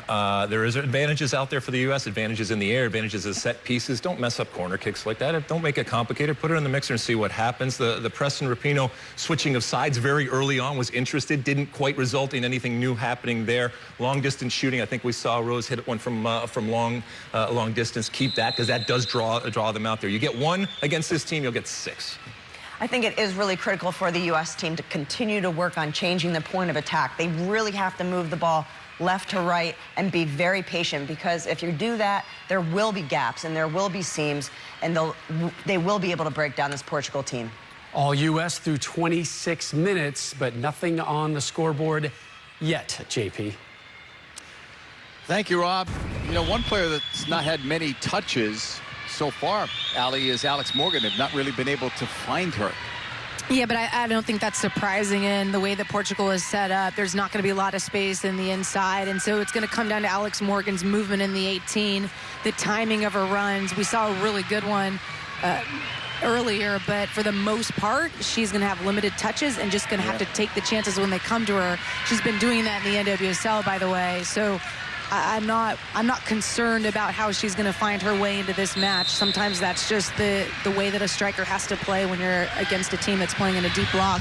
F: There is advantages out there for the U.S., advantages in the air, advantages as set pieces. Don't mess up corner kicks like that. Don't make it complicated. Put it in the mixer and see what happens. The Preston Rapinoe switching of sides very early on was interested, didn't quite result in anything new happening there. Long distance shooting, I think we saw Rose hit one from long distance. Keep that, because that does draw them out there. You get one against this team, you'll get 6.
E: I think it is really critical for the U.S. team to continue to work on changing the point of attack. They really have to move the ball left to right and be very patient, because if you do that, there will be gaps and there will be seams, and they will be able to break down this Portugal team.
D: All U.S. through 26 minutes, but nothing on the scoreboard yet, JP.
B: Thank you, Rob. You know, one player that's not had many touches so far, Allie, is Alex Morgan. Have not really been able to find her.
G: Yeah, but I don't think that's surprising in the way that Portugal is set up. There's not going to be a lot of space in the inside, and so it's going to come down to Alex Morgan's movement in the 18, the timing of her runs. We saw a really good one earlier, but for the most part, she's going to have limited touches and just going to have to take the chances when they come to her. She's been doing that in the NWSL, by the way, so I'm not concerned about how she's going to find her way into this match. Sometimes that's just the way that a striker has to play when you're against a team that's playing in a deep block.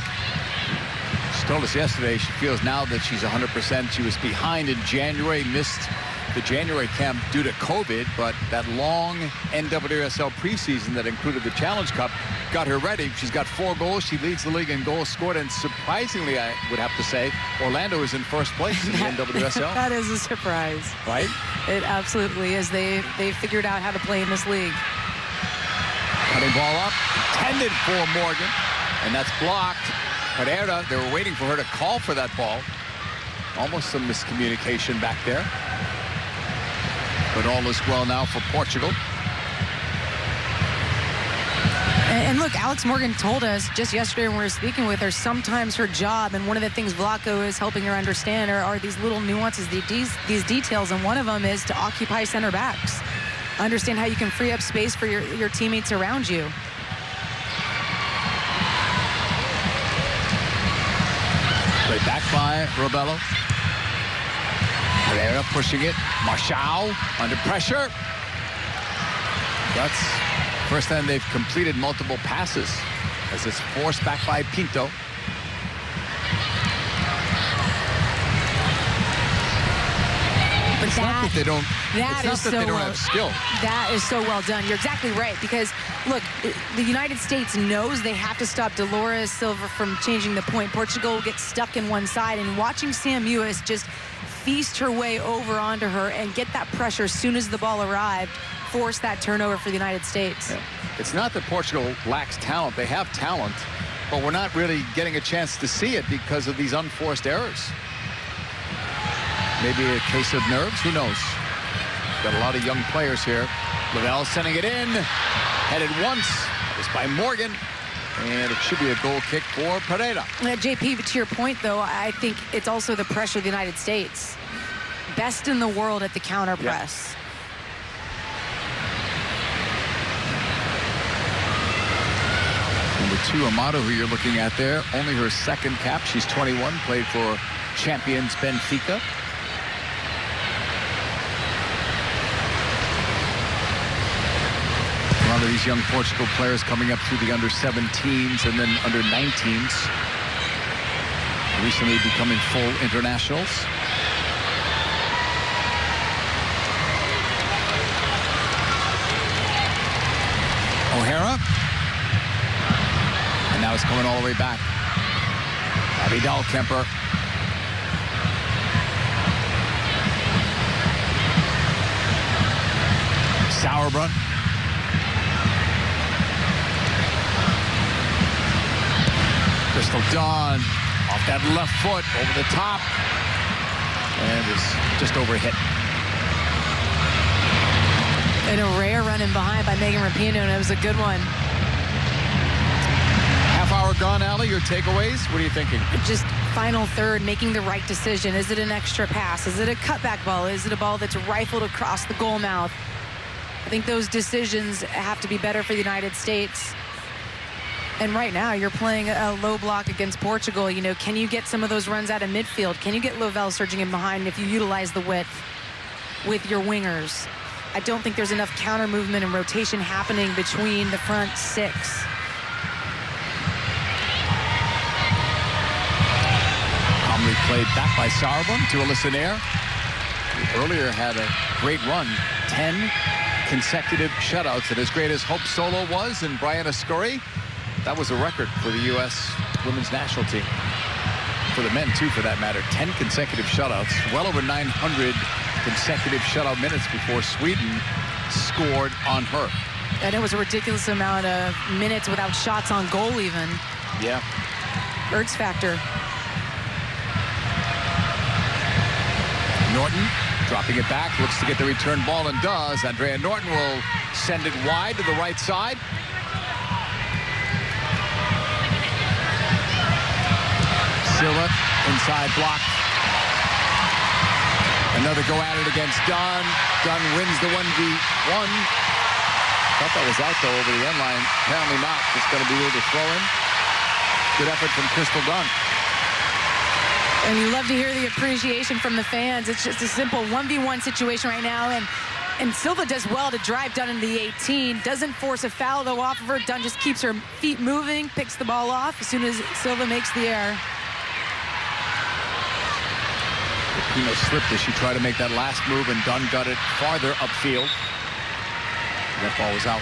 B: She told us yesterday she feels now that she's 100%. She was behind in January, missed the January camp due to COVID, but that long NWSL preseason that included the Challenge Cup got her ready. She's got 4 goals. She leads the league in goals scored. And surprisingly, I would have to say, Orlando is in first place in the NWSL.
G: That is a surprise.
B: Right?
G: It absolutely is. They figured out how to play in this league.
B: Cutting ball up, intended for Morgan, and that's blocked. Pereira, they were waiting for her to call for that ball. Almost some miscommunication back there. But all is well now for Portugal.
G: And look, Alex Morgan told us just yesterday when we were speaking with her, sometimes her job, and one of the things Vlaco is helping her understand are these little nuances, these details, and one of them is to occupy center backs. Understand how you can free up space for your teammates around you.
B: Played back by Robello. Pereira pushing it. Marshall under pressure. That's the first time they've completed multiple passes as it's forced back by Pinto.
G: But
B: It's not that they don't.
G: That
B: It's not that they don't have skill.
G: That is so well done. You're exactly right, because look, the United States knows they have to stop Dolores Silva from changing the point. Portugal gets stuck in one side, and watching Sam Ewis just feast her way over onto her and get that pressure as soon as the ball arrived, force that turnover for the United States.
B: Yeah. It's not that Portugal lacks talent. They have talent, but we're not really getting a chance to see it because of these unforced errors. Maybe a case of nerves, who knows? Got a lot of young players here. Lavelle sending it in, headed once. That was by Morgan, and it should be a goal kick for Pereira.
G: JP, but to your point, though, I think it's also the pressure of the United States. Best in the world at the counter press.
B: Number 2, Amato, who you're looking at there, only her second cap. She's 21, played for champions Benfica. A lot of these young Portugal players coming up through the under-17s and then under-19s. Recently becoming full internationals. O'Hara. And now it's coming all the way back. Abby Dahlkemper. Sauerbrunn. Crystal Dawn off that left foot over the top and is just overhit.
G: And a rare run in behind by Megan Rapinoe, and it was a good one.
B: Half hour gone, Allie. Your takeaways? What are you thinking?
G: Just final third, making the right decision. Is it an extra pass? Is it a cutback ball? Is it a ball that's rifled across the goal mouth? I think those decisions have to be better for the United States. And right now, you're playing a low block against Portugal. You know, can you get some of those runs out of midfield? Can you get Lavelle surging in behind if you utilize the width with your wingers? I don't think there's enough counter movement and rotation happening between the front 6.
B: Calmly played back by Sauerbrunn to Alyssa Nair, who earlier had a great run. 10 consecutive shutouts. And as great as Hope Solo was and Brianna Scurry, that was a record for the U.S. women's national team. For the men, too, for that matter. 10 consecutive shutouts. Well over 900 consecutive shutout minutes before Sweden scored on her.
G: And it was a ridiculous amount of minutes without shots on goal even.
B: Yeah.
G: Ertz factor.
B: Norton dropping it back, looks to get the return ball and does. Andrea Norton will send it wide to the right side. Silva inside block. Another go at it against Dunn. Dunn wins the 1v1. Thought that was out though over the end line. Apparently not. Just going to be able to throw in. Good effort from Crystal Dunn.
G: And you love to hear the appreciation from the fans. It's just a simple 1v1 situation right now. And Silva does well to drive Dunn into the 18. Doesn't force a foul, though, off of her. Dunn just keeps her feet moving, picks the ball off as soon as Silva makes the error.
B: Rapinoe slipped as she tried to make that last move, and Dunn got it farther upfield. That ball was out.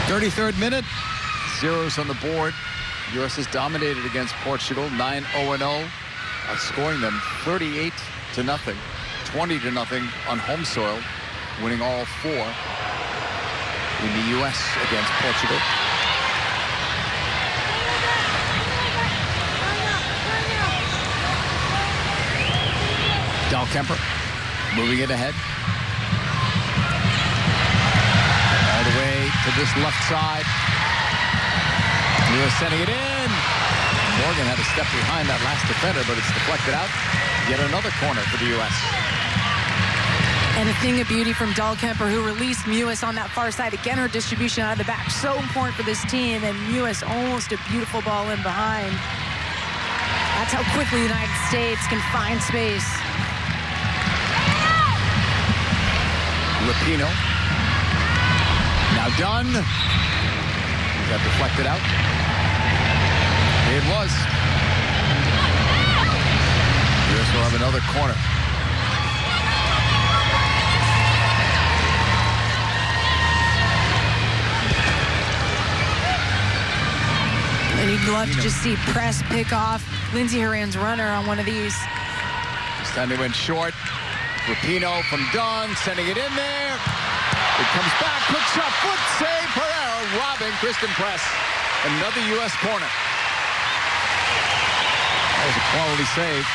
B: 33rd minute, zeros on the board. U.S. has dominated against Portugal, 9-0-0, outscoring them 38-0, 20-0 on home soil, winning all 4 in the U.S. against Portugal. Dahlkemper moving it ahead. All the way to this left side. Lewis sending it in. Morgan had to step behind that last defender, but it's deflected out. Yet another corner for the U.S.
G: And a thing of beauty from Dahlkemper, who released Mewis on that far side. Again, her distribution out of the back, so important for this team. And Mewis almost a beautiful ball in behind. That's how quickly the United States can find space.
B: Rapinoe. Now done. Got deflected out. It was. U.S. will have another corner.
G: And you'd love to just see press pick off Lindsey Horan's runner on one of these.
B: This time they went short. Rapinoe from Dunn, sending it in there. It comes back, quick shot, foot save, Pereira robbing Kristen Press. Another U.S. corner. That was a quality save.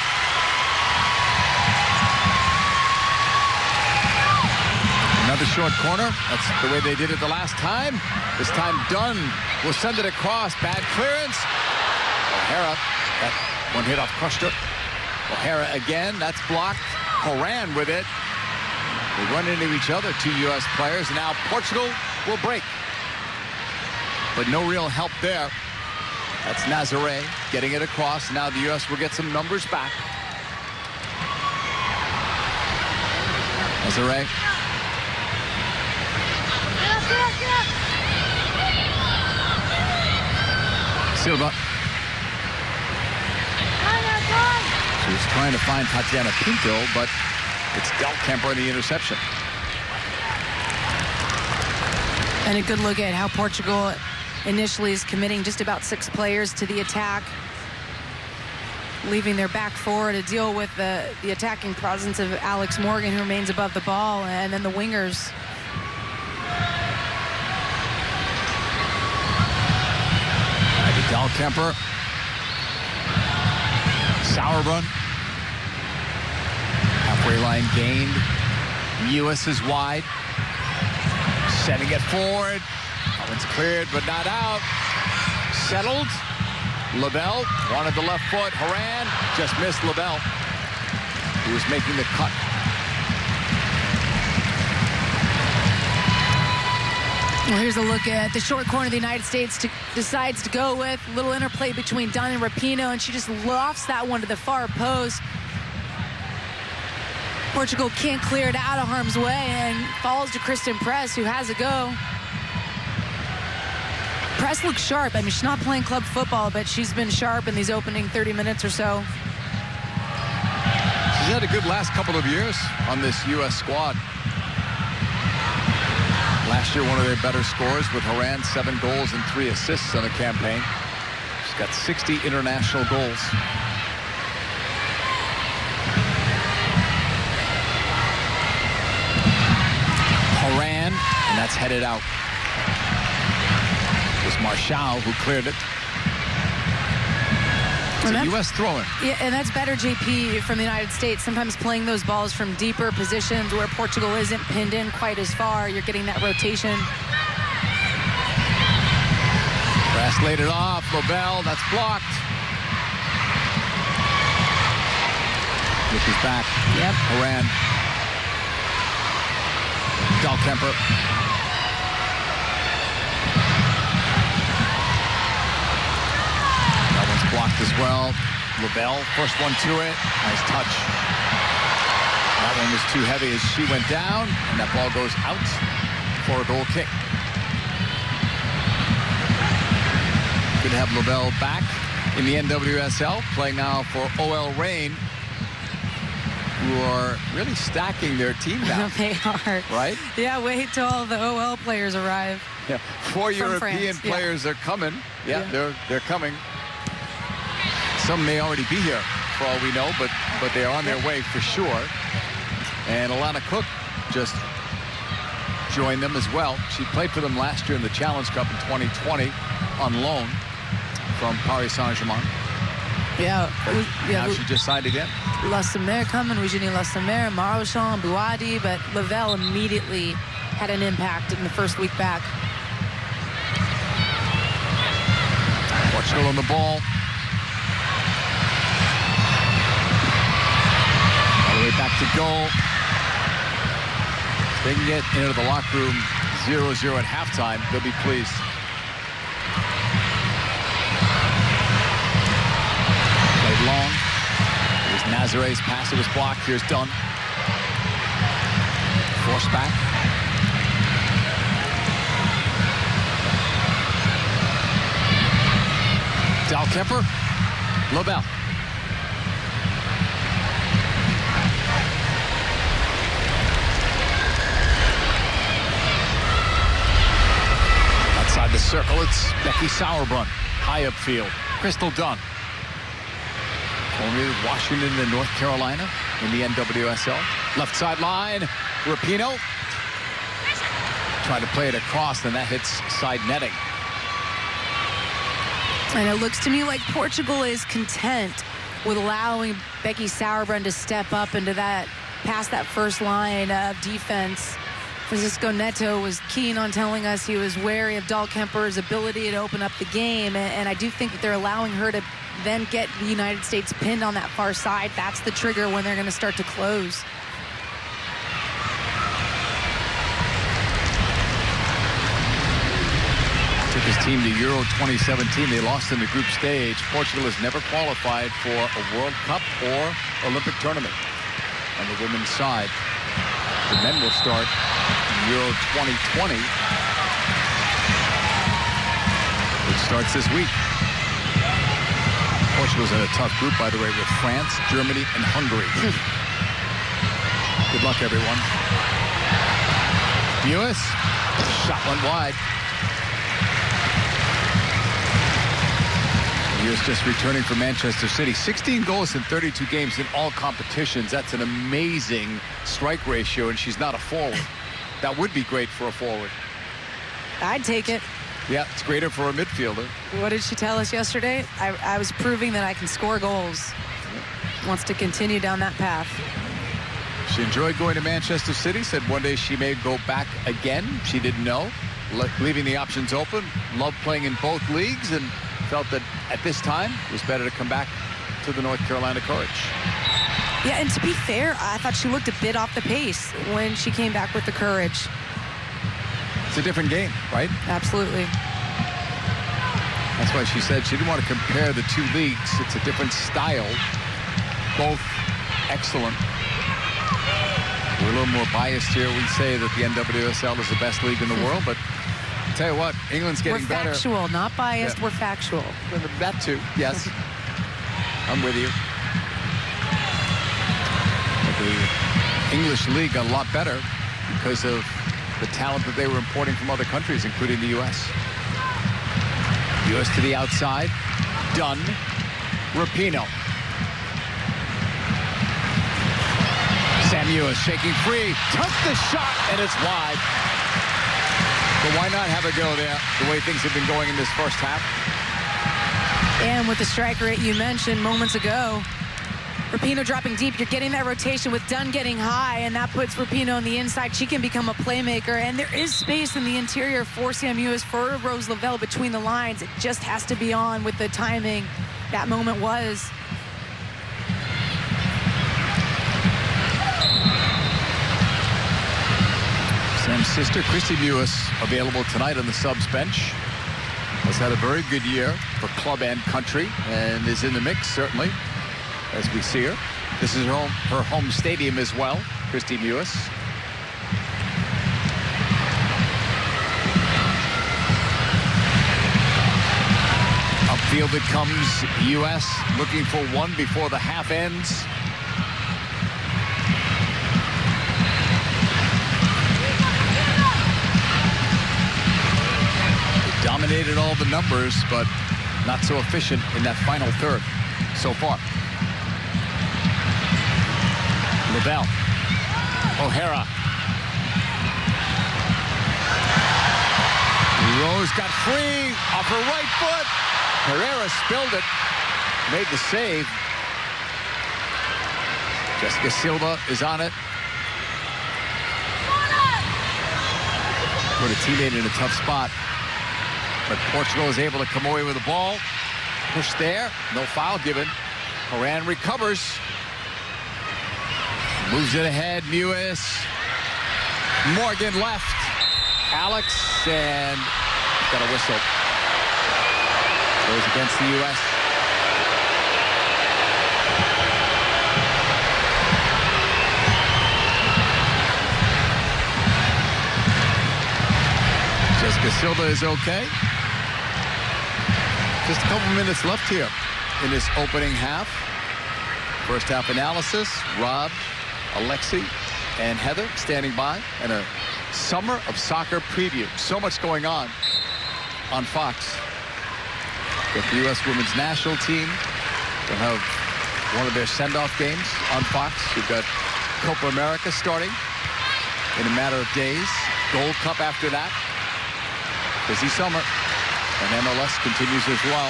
B: Another short corner. That's the way they did it the last time. This time Dunn will send it across. Bad clearance. O'Hara, that one hit off Crusher. O'Hara again, that's blocked. Horan with it. They run into each other, 2 U.S. players. Now Portugal will break. But no real help there. That's Nazare getting it across. Now the U.S. will get some numbers back. Nazare. Silva. She was trying to find Tatiana Pinto, but it's Dahlkemper in the interception.
G: And a good look at how Portugal initially is committing just about 6 players to the attack, leaving their back four to deal with the attacking presence of Alex Morgan, who remains above the ball, and then the wingers.
B: Dahlkemper. Sauerbrunn. Halfway line gained. U.S. is wide. Setting it forward. That one's cleared, but not out. Settled. LaBelle wanted the left foot. Horan just missed LaBelle, who was making the cut.
G: Well, here's a look at the short corner the United States decides to go with. Little interplay between Dunn and Rapinoe, and she just lofts that one to the far post. Portugal can't clear it out of harm's way and falls to Kristen Press, who has a go. Press looks sharp. I mean, she's not playing club football, but she's been sharp in these opening 30 minutes or so.
B: She's had a good last couple of years on this U.S. squad. Last year, one of their better scores with Horan, 7 goals and 3 assists on the campaign. She's got 60 international goals. Horan, and that's headed out. It was Marshall who cleared it. It's a U.S. throw-in.
G: Yeah, and that's better, JP, from the United States. Sometimes playing those balls from deeper positions where Portugal isn't pinned in quite as far. You're getting that rotation.
B: Press laid it off. LaBelle, that's blocked. This is back.
G: Yep.
B: Horan. Dahlkemper. That one's blocked as well. LaBelle, first one to it. Nice touch. That one was too heavy as she went down, and that ball goes out for a goal kick. Good to have LaBelle back in the NWSL, playing now for OL Reign, who are really stacking their team now.
G: They are.
B: Right?
G: Yeah, wait till all the OL players arrive.
B: Yeah, 4 European
G: France, yeah.
B: players are coming. Yeah, they're coming. Some may already be here, for all we know, but they're on their way for sure. And Alana Cook just joined them as well. She played for them last year in the Challenge Cup in 2020 on loan from Paris Saint-Germain.
G: Yeah.
B: Now she just signed again.
G: Lassemer coming, Eugenie Lassemer, Marochan, Bouadi, but Lavelle immediately had an impact in the first week back.
B: Portugal on the ball. All the way back to goal. If they can get into the locker room 0-0 at halftime, they'll be pleased. Played long. Here's Nazare's pass. It was blocked. Here's Dunn. Forced back. Dahlkemper. Lobel. Outside the circle, it's Becky Sauerbrunn. High upfield. Crystal Dunn. Formerly Washington and North Carolina in the NWSL. Left sideline. Rapinoe. Trying to play it across, and that hits side netting.
G: And it looks to me like Portugal is content with allowing Becky Sauerbrunn to step up into that, past that first line of defense. Francisco Neto was keen on telling us he was wary of Dahlkemper's ability to open up the game, and I do think that they're allowing her to then get the United States pinned on that far side. That's the trigger when they're going to start to close.
B: Took his team to Euro 2017. They lost in the group stage. Portugal has never qualified for a World Cup or Olympic tournament on the women's side. The men will start in Euro 2020, which starts this week. Portugal's in a tough group, by the way, with France, Germany, and Hungary. Good luck, everyone. Mewis, shot one wide. He was just returning from Manchester City. 16 goals in 32 games in all competitions. That's an amazing strike ratio, and she's not a forward. That would be great for a forward.
G: I'd take it.
B: Yeah, it's greater for a midfielder.
G: What did she tell us yesterday? I was proving that I can score goals. Wants to continue down that path.
B: She enjoyed going to Manchester City, said one day she may go back again. She didn't know. Leaving the options open. Loved playing in both leagues and felt that at this time it was better to come back to the North Carolina Courage.
G: Yeah, and to be fair, I thought she looked a bit off the pace when she came back with the Courage.
B: It's a different game, right?
G: Absolutely.
B: That's why she said she didn't want to compare the two leagues. It's a different style. Both excellent. We're a little more biased here. We say that the NWSL is the best league in the world, but I'll tell you what, England's getting better.
G: We're factual, not biased.
B: Yeah.
G: We're factual.
B: That too, yes. I'm with you. But the English league got a lot better because of the talent that they were importing from other countries, including the U.S. U.S. to the outside. Dunn. Rapinoe. Sam Ewis shaking free. Took the shot, and it's wide. But why not have a go there, the way things have been going in this first half?
G: And with the strike rate you mentioned moments ago, Rapinoe dropping deep, you're getting that rotation with Dunn getting high, and that puts Rapinoe on the inside. She can become a playmaker, and there is space in the interior for Sam Ewis, for Rose Lavelle between the lines. It just has to be on with the timing that moment was.
B: Sam's sister, Christy Mewis, available tonight on the subs bench. Has had a very good year for club and country, and is in the mix, certainly, as we see her. This is her home stadium as well, Christy Mewis. Upfield it comes, U.S. looking for one before the half ends. dominated all the numbers, but not so efficient in that final third so far. LaBelle. O'Hara. Rose got free off her right foot. Herrera spilled it. Made the save. Jessica Silva is on it. Put a teammate in a tough spot. But Portugal is able to come away with the ball. Push there. No foul given. Horan recovers. Moves it ahead. Mewis. Morgan left. Alex, and got a whistle. Goes against the U.S. Jessica Silva is okay. Just a couple minutes left here in this opening half. First half analysis. Rob, Alexi, and Heather standing by, and a Summer of Soccer preview. So much going on Fox. Got the U.S. Women's National Team. They'll have one of their send-off games on Fox. You've got Copa America starting in a matter of days. Gold Cup after that. Busy summer. And MLS continues as well.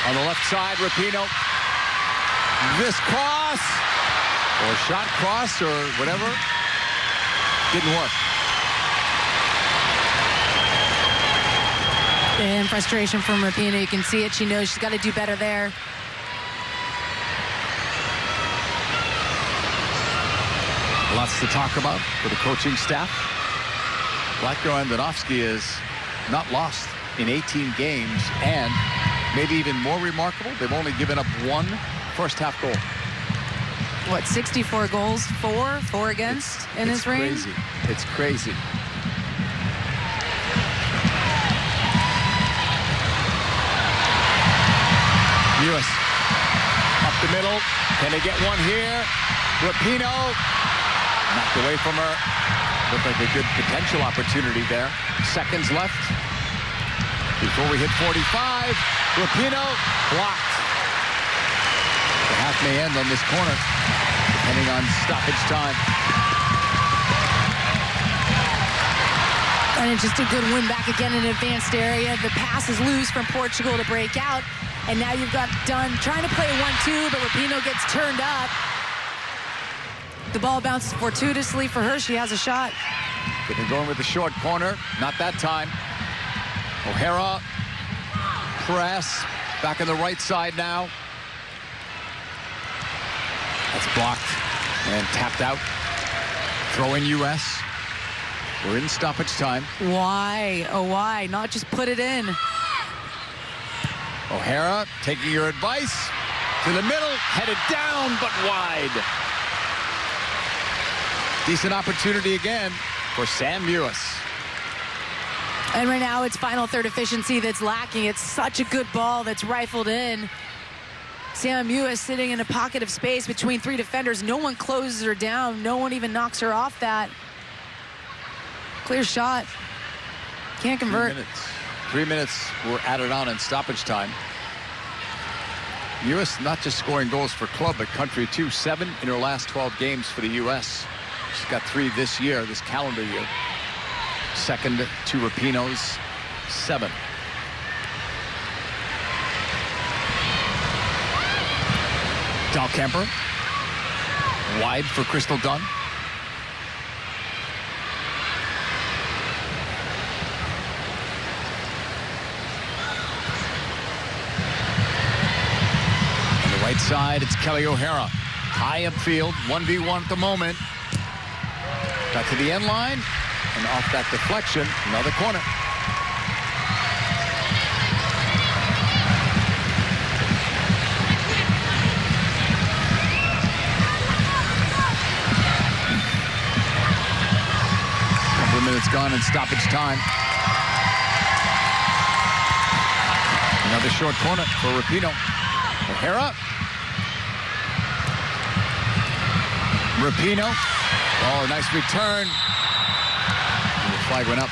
B: On the left side, Rapinoe. This cross, or shot cross, or whatever, didn't work.
G: And frustration from Rapinoe. You can see it. She knows she's got to do better there.
B: Lots to talk about for the coaching staff. Vlatko Andonovski is not lost in 18 games, and maybe even more remarkable, they've only given up one first-half goal.
G: What, 64 goals? Four against in his reign?
B: It's crazy. It's crazy. Mewis up the middle. Can they get one here? Rapinoe knocked away from her. Looked like a good potential opportunity there. Seconds left before we hit 45. Rapinoe blocked. The half may end on this corner, depending on stoppage time.
G: And it's just a good win back again in an advanced area. The pass is loose from Portugal to break out. And now you've got Dunn trying to play 1-2, but Rapinoe gets turned up. The ball bounces fortuitously for her. She has a shot.
B: They're going with the short corner. Not that time. O'Hara. Press. Back on the right side now. That's blocked and tapped out. Throw in U.S. We're in stoppage time.
G: Why? Oh, why? Not just put it in.
B: O'Hara taking your advice. To the middle. Headed down, but wide. Decent opportunity again for Sam Mewis.
G: And right now it's final third efficiency that's lacking. It's such a good ball that's rifled in. Sam Mewis sitting in a pocket of space between three defenders. No one closes her down. No one even knocks her off that. Clear shot. Can't convert.
B: 3 minutes were added on in stoppage time. Mewis not just scoring goals for club, but country too. 7 in her last 12 games for the U.S. She's got 3 this year, this calendar year. Second to Rapinoe's 7. Dahlkemper. Wide for Crystal Dunn. On the right side, it's Kelly O'Hara. High upfield, 1v1 at the moment. Got to the end line, and off that deflection, another corner. Couple of minutes gone in stoppage time. Another short corner for Rapinoe. O'Hara. Rapinoe. Oh, nice return. And the flag went up.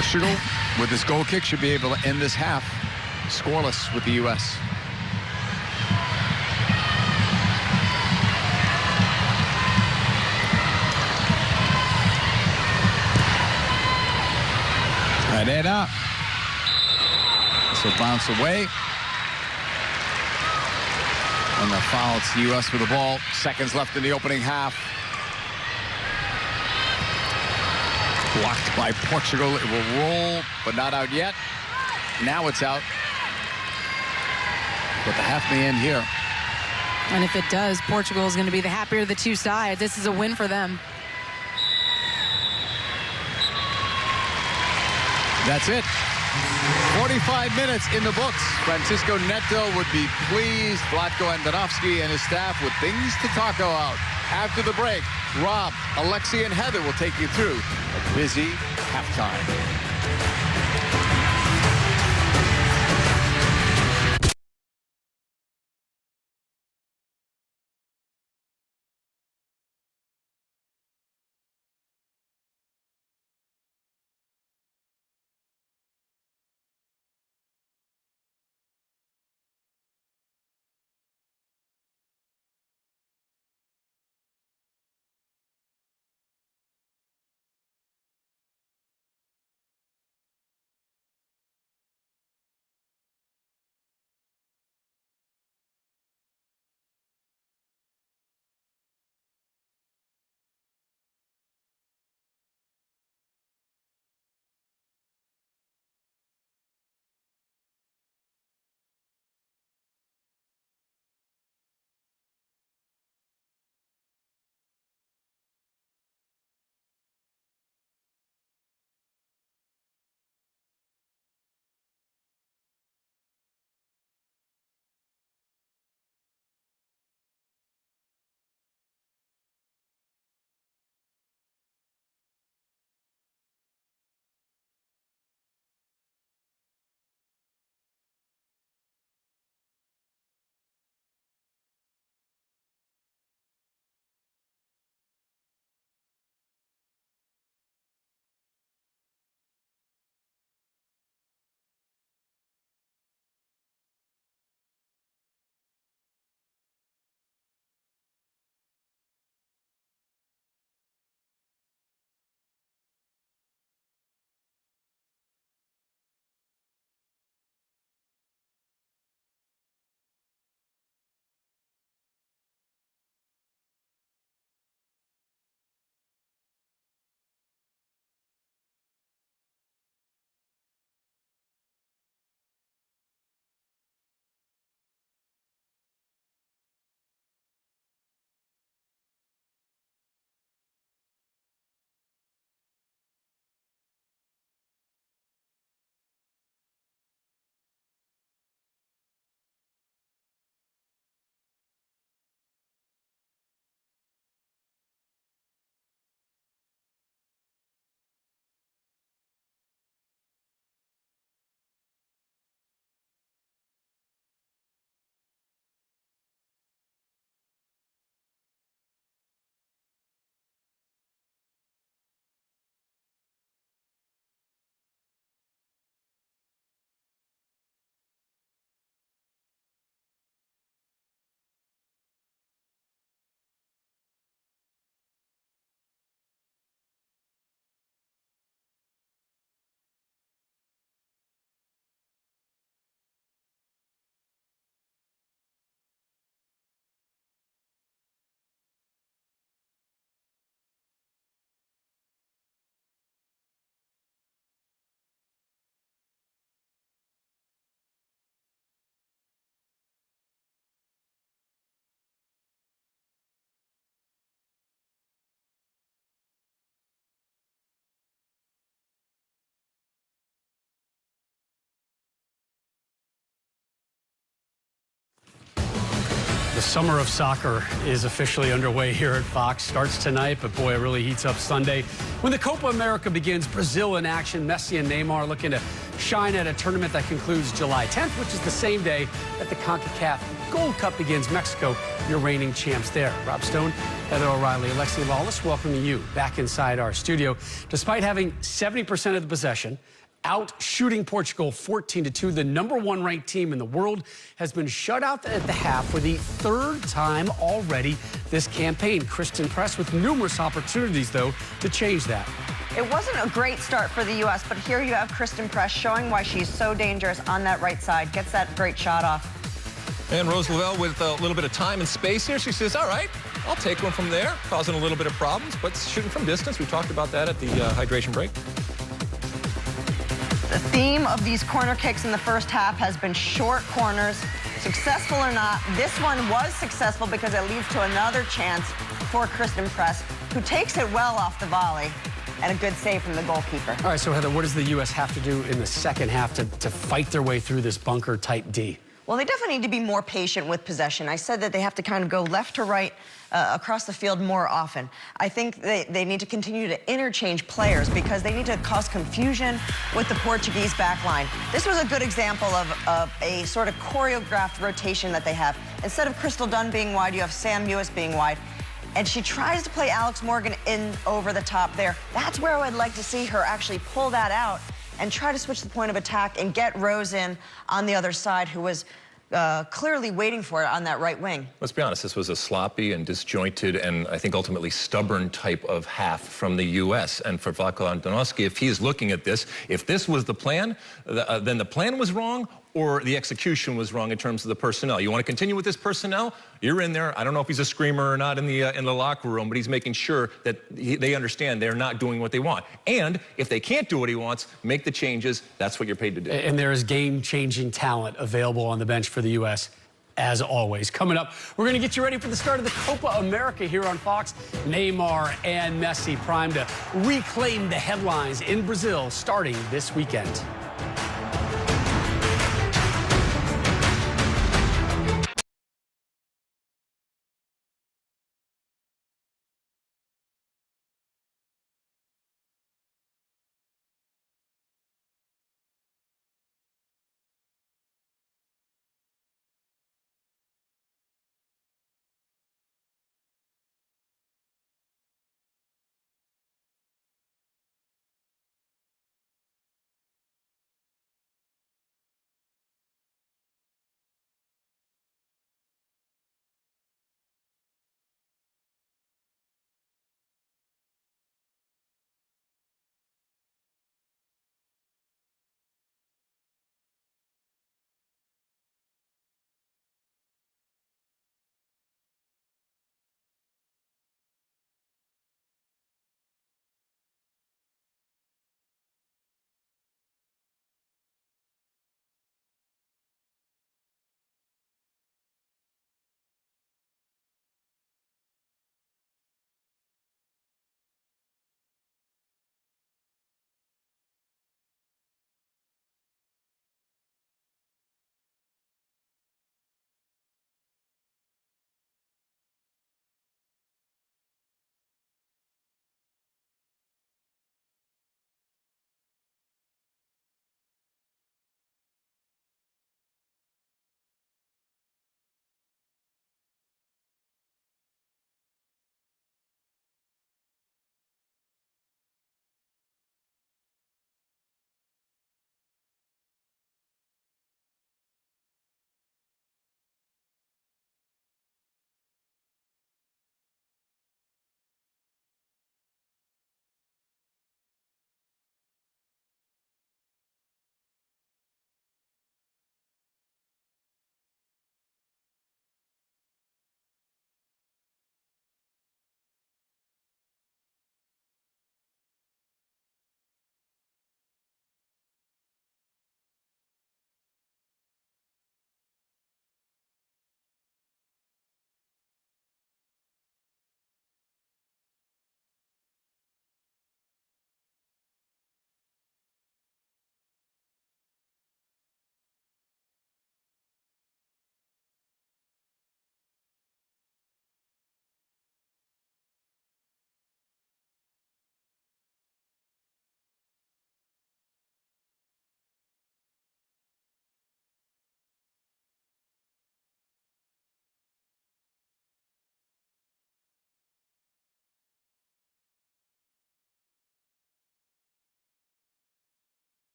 B: Portugal, with this goal kick, should be able to end this half scoreless with the U.S. Pereira. This will bounce away. And the foul, it's the U.S. with the ball. Seconds left in the opening half. Blocked by Portugal. It will roll, but not out yet. Now it's out. But the half may end here.
G: And if it does, Portugal is going to be the happier of the two sides. This is a win for them.
B: That's it. 45 minutes in the books. Francisco Neto would be pleased. Vlatko Andonovski and his staff with things to talk about. After the break, Rob, Alexi, and Heather will take you through a busy halftime.
D: The summer of soccer is officially underway here at Fox. Starts tonight, but boy, it really heats up Sunday. When the Copa America begins, Brazil in action. Messi and Neymar looking to shine at a tournament that concludes July 10th, which is the same day that the CONCACAF Gold Cup begins. Mexico, your reigning champs there. Rob Stone, Heather O'Reilly, Alexi Lawless, welcoming you back inside our studio. Despite having 70% of the possession, out shooting Portugal 14-2, the #1 ranked team in the world has been shut out at the half for the third time already this campaign. Kristen Press with numerous opportunities, though, to change that.
E: It wasn't a great start for the U.S., but here you have Kristen Press showing why she's so dangerous on that right side. Gets that great shot off.
F: And Rose Lavelle with a little bit of time and space here. She says, all right, I'll take one from there, causing a little bit of problems, but shooting from distance. We talked about that at the hydration break.
E: The theme of these corner kicks in the first half has been short corners. Successful or not, this one was successful because it leads to another chance for Kristen Press, who takes it well off the volley, and a good save from the goalkeeper.
D: All right, so Heather, what does the U.S. have to do in the second half to fight their way through this bunker-type D?
E: Well, they definitely need to be more patient with possession. I said that they have to kind of go left to right across the field more often. I think they need to continue to interchange players because they need to cause confusion with the Portuguese back line. This was a good example of a sort of choreographed rotation that they have. Instead of Crystal Dunn being wide, you have Sam Mewis being wide. And she tries to play Alex Morgan in over the top there. That's where I would like to see her actually pull that out and try to switch the point of attack and get Rose in on the other side, who was clearly waiting for it on that right wing.
F: Let's be honest, this was a sloppy and disjointed and I think ultimately stubborn type of half from the U.S. And for Vlatko Andonovski, if he's looking at this, if this was the plan, then the plan was wrong or the execution was wrong in terms of the personnel. You want to continue with this personnel? You're in there. I don't know if he's a screamer or not in the locker room, but he's making sure that they understand they're not doing what they want. And if they can't do what he wants, make the changes. That's what you're paid to do.
D: And there is game-changing talent available on the bench for the U.S., as always. Coming up, we're going to get you ready for the start of the Copa America here on Fox. Neymar and Messi primed to reclaim the headlines in Brazil starting this weekend.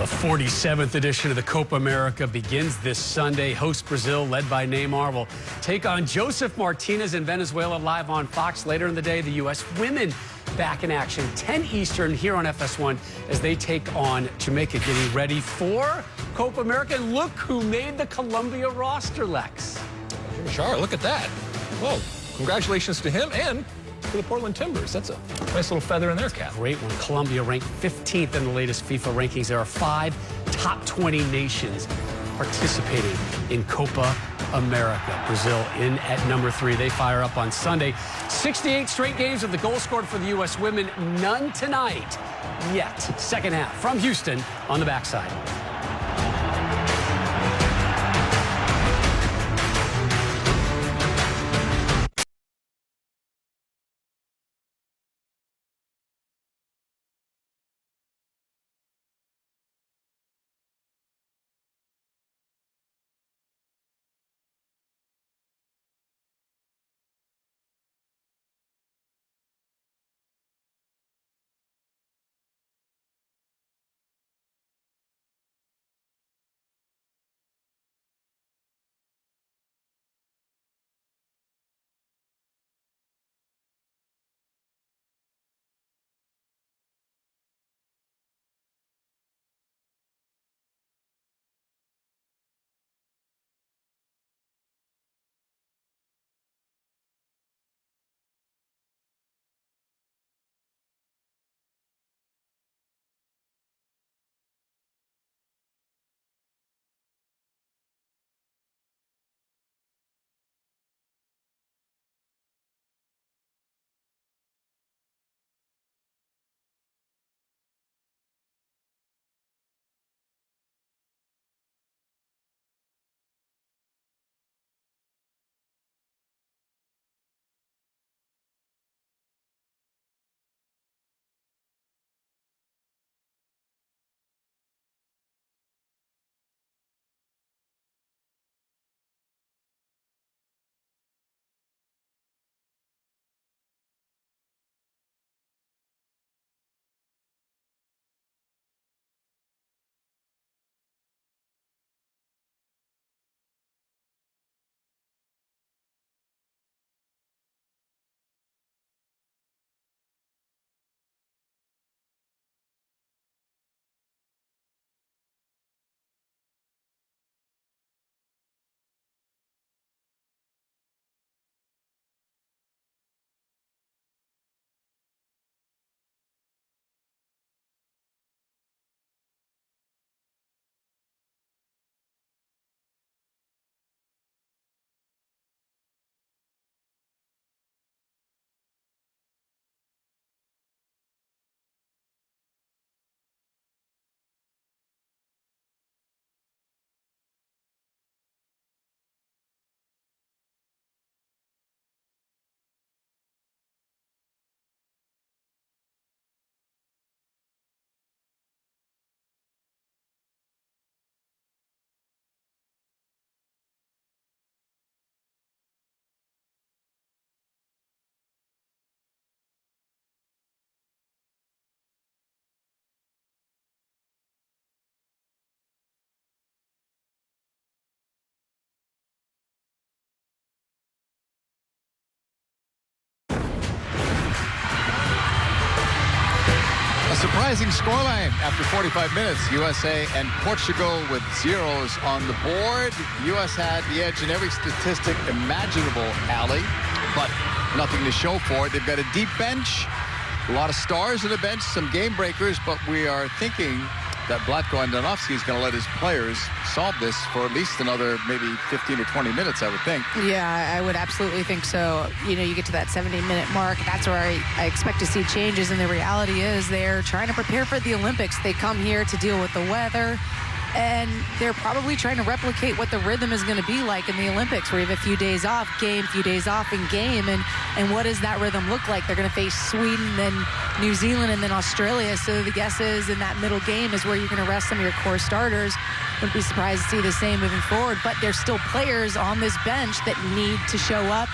D: The 47th edition of the Copa America begins this Sunday. Host Brazil, led by Neymar, will take on Joseph Martinez in Venezuela live on Fox. Later in the day, the U.S. women back in action, 10 Eastern here on FS1 as they take on Jamaica, getting ready for Copa America. And look who made the Colombia roster, Lex.
F: Char, look at that. Whoa, congratulations to him and to the Portland Timbers. That's a nice little feather in their cap.
D: Great one. Colombia ranked 15th in the latest FIFA rankings. There are 5 top 20 nations participating in Copa America. Brazil in at number 3. They fire up on Sunday. 68 straight games of the goal scored for the U.S. women. None tonight yet. Second half from Houston on the backside.
B: Surprising scoreline after 45 minutes. USA and Portugal with zeros on the board. U.S. had the edge in every statistic imaginable, Allie, but nothing to show for it. They've got a deep bench, a lot of stars in the bench, some game breakers, but we are thinking that Vlatko Andonovski is going to let his players solve this for at least another maybe 15 or 20 minutes, I would think.
G: Yeah, I would absolutely think so. You know, you get to that 70-minute mark. That's where I expect to see changes, and the reality is they're trying to prepare for the Olympics. They come here to deal with the weather, and they're probably trying to replicate what the rhythm is going to be like in the Olympics, where you have a few days off game, few days off in game, and what does that rhythm look like? They're going to face Sweden, then New Zealand, and then Australia. So the guess is in that middle game is where you're going to rest some of your core starters. Wouldn't be surprised to see the same moving forward, but there's still players on this bench that need to show up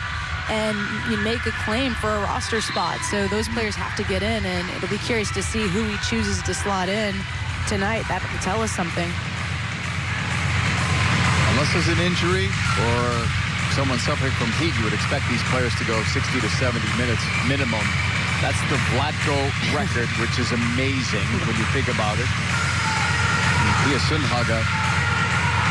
G: and you make a claim for a roster spot. So those players have to get in, and it'll be curious to see who he chooses to slot in tonight. That will tell us something.
B: Unless there's an injury or someone suffering from heat, you would expect these players to go 60 to 70 minutes minimum. That's the Vlatko record, which is amazing when you think about it. Pia Sundhage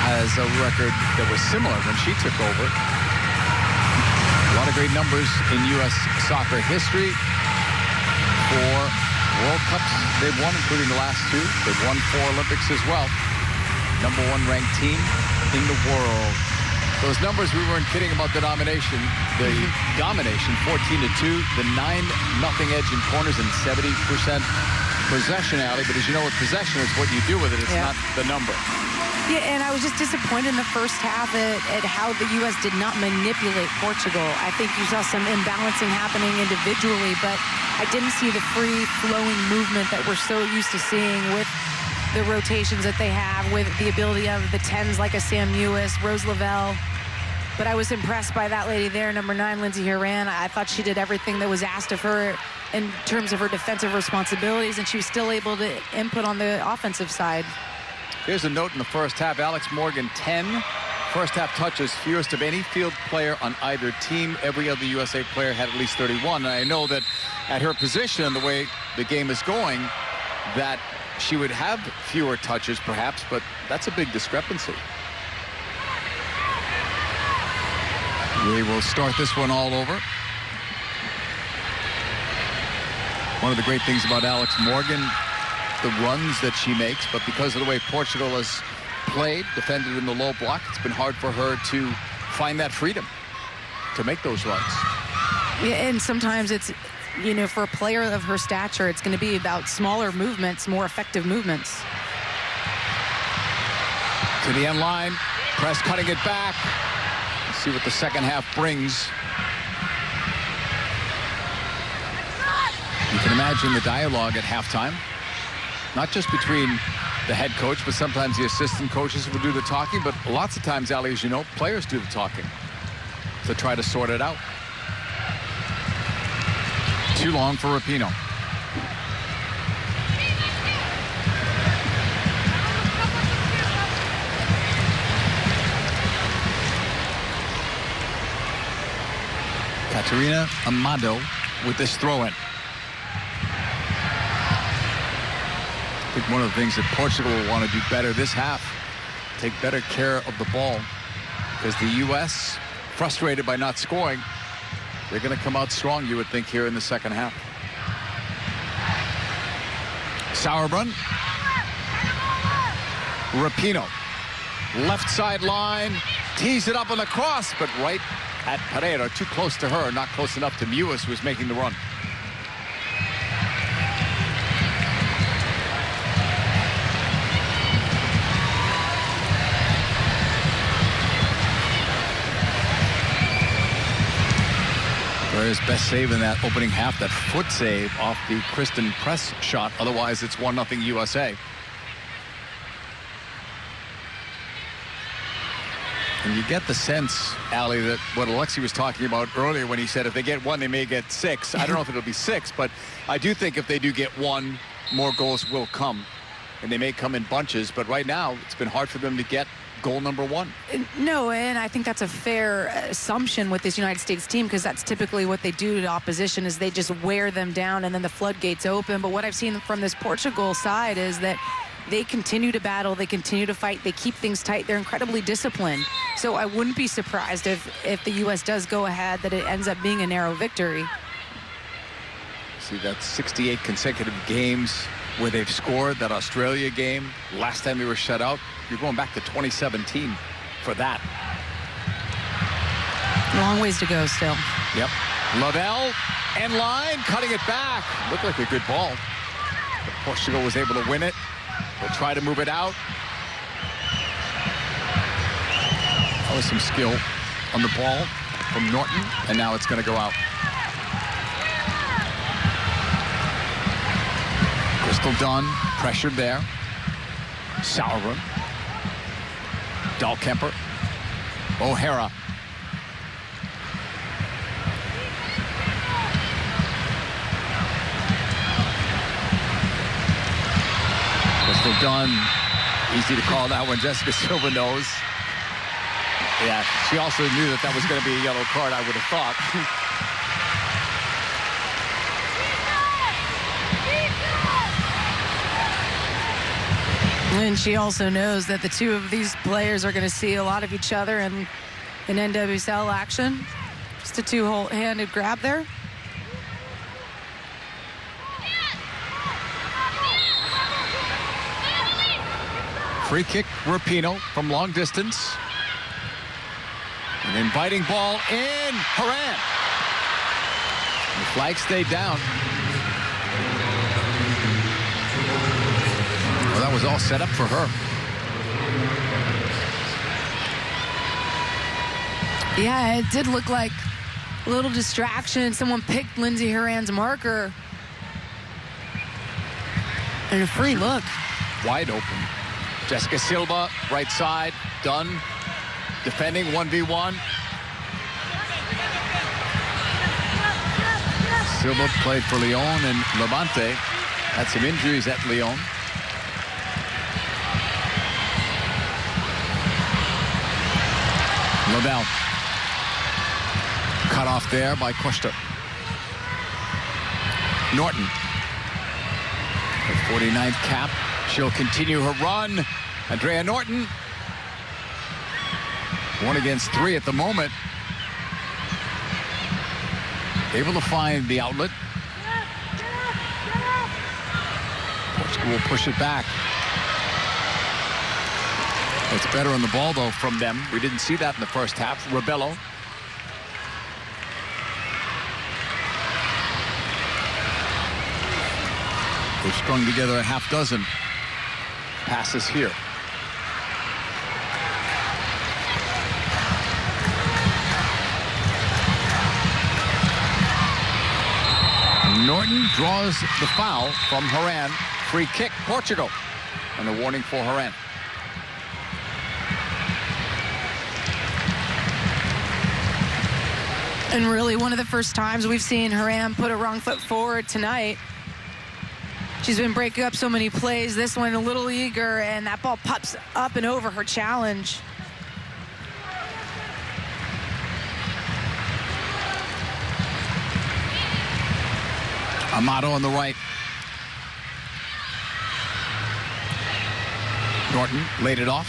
B: has a record that was similar when she took over. A lot of great numbers in U.S. soccer history. 4 World Cups they've won, including the last 2. They've won 4 Olympics as well. #1 ranked team in the world. Those numbers, we weren't kidding about the domination. The domination, 14-2, the 9-0 edge in corners and 70% possession, Allie. But as you know, with possession, it's what you do with it. It's not the number.
G: Yeah, and I was just disappointed in the first half at how the U.S. did not manipulate Portugal. I think you saw some imbalancing happening individually, but I didn't see the free-flowing movement that we're so used to seeing with the rotations that they have, with the ability of the 10s like a Sam Ewis, Rose Lavelle. But I was impressed by that lady there, number 9, Lindsey Horan. I thought she did everything that was asked of her in terms of her defensive responsibilities, and she was still able to input on the offensive side.
B: Here's a note in the first half. Alex Morgan, 10 first half touches, fewest of any field player on either team. Every other USA player had at least 31. And I know that at her position, the way the game is going, that she would have fewer touches perhaps, but that's a big discrepancy. We will start this one all over. One of the great things about Alex Morgan, the runs that she makes, but because of the way Portugal has played, defended in the low block, it's been hard for her to find that freedom to make those runs.
G: Yeah, and sometimes it's, you know, for a player of her stature, it's going to be about smaller movements, more effective movements.
B: To the end line, press cutting it back. Let's see what the second half brings. You can imagine the dialogue at halftime, not just between the head coach, but sometimes the assistant coaches will do the talking, but lots of times, Ali, as you know, players do the talking to try to sort it out. Too long for Rapinoe. Catarina Amado with this throw-in. I think one of the things that Portugal will want to do better this half, take better care of the ball, because the U.S., frustrated by not scoring, they're going to come out strong, you would think, here in the second half. Sauerbrunn. Rapinoe. Left side line. Tees it up on the cross, but right at Pereira. Too close to her, not close enough to Mewis, who was making the run. His best save in that opening half, that foot save off the Kristen Press shot. Otherwise, it's 1-0 USA. And you get the sense, Ali, that what Alexi was talking about earlier when he said if they get 1, they may get 6. I don't know if it'll be 6, but I do think if they do get 1, more goals will come. And they may come in bunches, but right now, it's been hard for them to get goal number 1.
G: No, and I think that's a fair assumption with this United States team, because that's typically what they do to opposition, is they just wear them down and then the floodgates open. But what I've seen from this Portugal side is that they continue to battle, they continue to fight, they keep things tight, they're incredibly disciplined. So I wouldn't be surprised if the U.S. does go ahead, that it ends up being a narrow victory.
B: See, that's 68 consecutive games where they've scored. That Australia game, last time they were shut out, you're going back to 2017 for that.
G: Long ways to go still.
B: Yep. Lavelle, end line, cutting it back. Looked like a good ball. But Portugal was able to win it. They'll try to move it out. That was some skill on the ball from Norton, and now it's going to go out. Crystal Dunn, pressured there. Sauerbrunn. Dahlkemper. O'Hara. Pistol done. Easy to call that one. Jessica Silva knows. Yeah, she also knew that was going to be a yellow card, I would have thought.
G: And she also knows that the two of these players are going to see a lot of each other in NWSL action. Just a two-handed grab there.
B: Free kick, Rapinoe from long distance. An inviting ball in. Horan. The flag stayed down. Well, that was all set up for her.
G: Yeah, it did look like a little distraction. Someone picked Lindsey Horan's marker. And a free look.
B: Wide open. Jessica Silva, right side, done. Defending 1v1. Silva played for Lyon and Levante. Had some injuries at Lyon. Lavelle. Cut off there by Costa. Norton. Her 49th cap. She'll continue her run. Andrea Norton. 1 against 3 at the moment. Able to find the outlet. Portugal will push it back. It's better on the ball, though, from them. We didn't see that in the first half. Rebello. They've strung together a half dozen passes here. Norton draws the foul from Horan. Free kick, Portugal. And a warning for Horan.
G: And really one of the first times we've seen Horan put a wrong foot forward tonight. She's been breaking up so many plays. This one a little eager, and that ball pops up and over her challenge.
B: Amato on the right. Norton laid it off.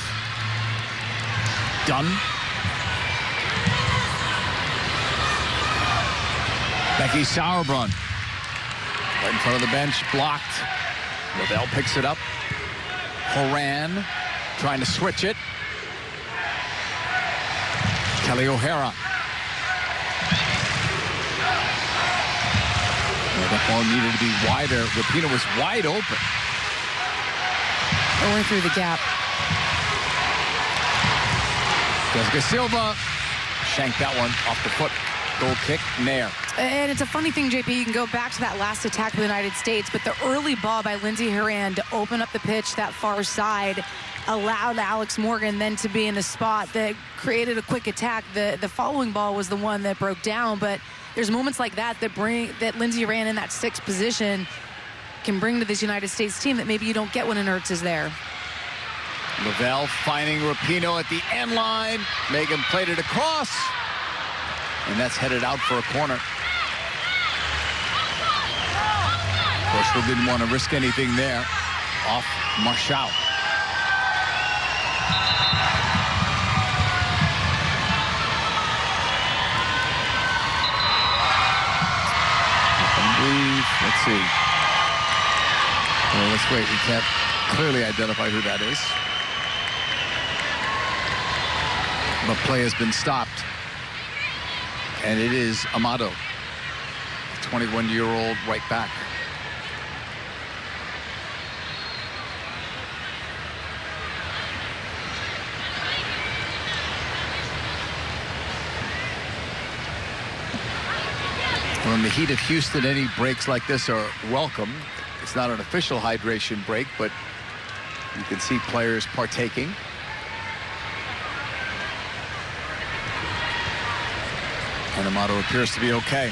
B: Dunn. Becky Sauerbrunn. Right in front of the bench, blocked. Lavelle picks it up. Horan trying to switch it. Kelly O'Hara. That ball needed to be wider. Rapinoe was wide open.
G: Or through the gap.
B: Jessica Silva shanked that one off the foot. Goal kick, Nair.
G: And it's a funny thing, JP, you can go back to that last attack of the United States, but the early ball by Lindsey Horan to open up the pitch that far side allowed Alex Morgan then to be in a spot that created a quick attack. The following ball was the one that broke down, but there's moments like that that Lindsey Horan in that 6th position can bring to this United States team that maybe you don't get when an Ertz is there.
B: Lavelle finding Rapinoe at the end line. Megan played it across. And that's headed out for a corner. Portugal didn't want to risk anything there. Off Marshall. Let's see. Well, let's wait. We can't clearly identify who that is. But play has been stopped. And it is Amato, 21-year-old right back. Well, in the heat of Houston, any breaks like this are welcome. It's not an official hydration break, but you can see players partaking. And Amato appears to be okay.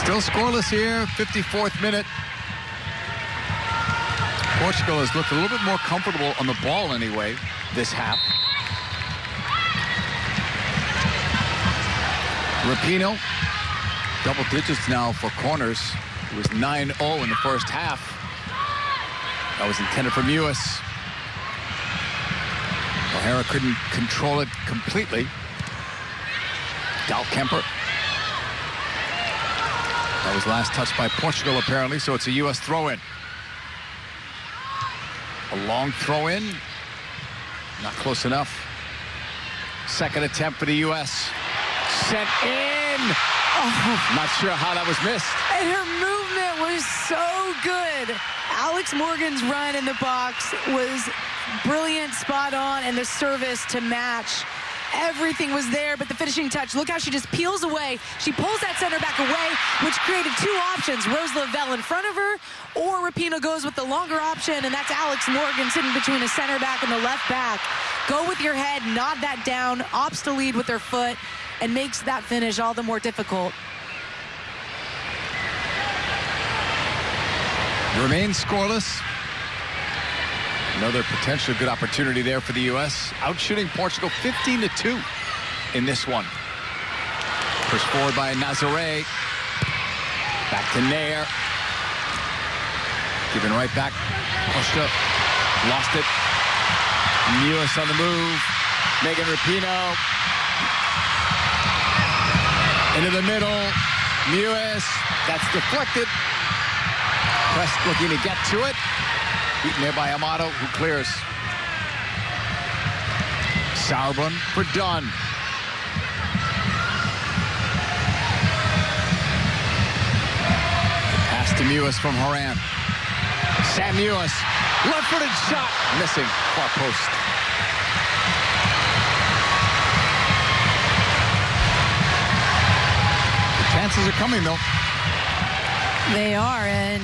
B: Still scoreless here, 54th minute. Portugal has looked a little bit more comfortable on the ball anyway this half. Rapinoe, double digits now for corners. It was 9-0 in the first half. That was intended from US. O'Hara couldn't control it completely. Dahlkemper. That was last touched by Portugal apparently, so it's a US throw-in. A long throw-in. Not close enough. Second attempt for the US. Sent in. Oh. Not sure how that was missed.
G: And her movement was so good. Alex Morgan's run in the box was brilliant, spot on, and the service to match. Everything was there, but the finishing touch, look how she just peels away. She pulls that center back away, which created two options. Rose Lavelle in front of her, or Rapinoe goes with the longer option, and that's Alex Morgan sitting between the center back and the left back. Go with your head, nod that down, opts to lead with her foot, and makes that finish all the more difficult.
B: Remains scoreless. Another potential good opportunity there for the U.S. Outshooting Portugal 15-2 in this one. Pushed forward by Nazare. Back to Nair. Giving right back. Costa lost it. U.S. on the move. Megan Rapinoe. Into the middle. U.S. That's deflected. Press looking to get to it. Beaten there by Amato, who clears. Sauerbrunn for Dunn. Pass to Mewis from Horan. Sam Mewis, left-footed shot, missing, far post. The chances are coming, though.
G: They are, and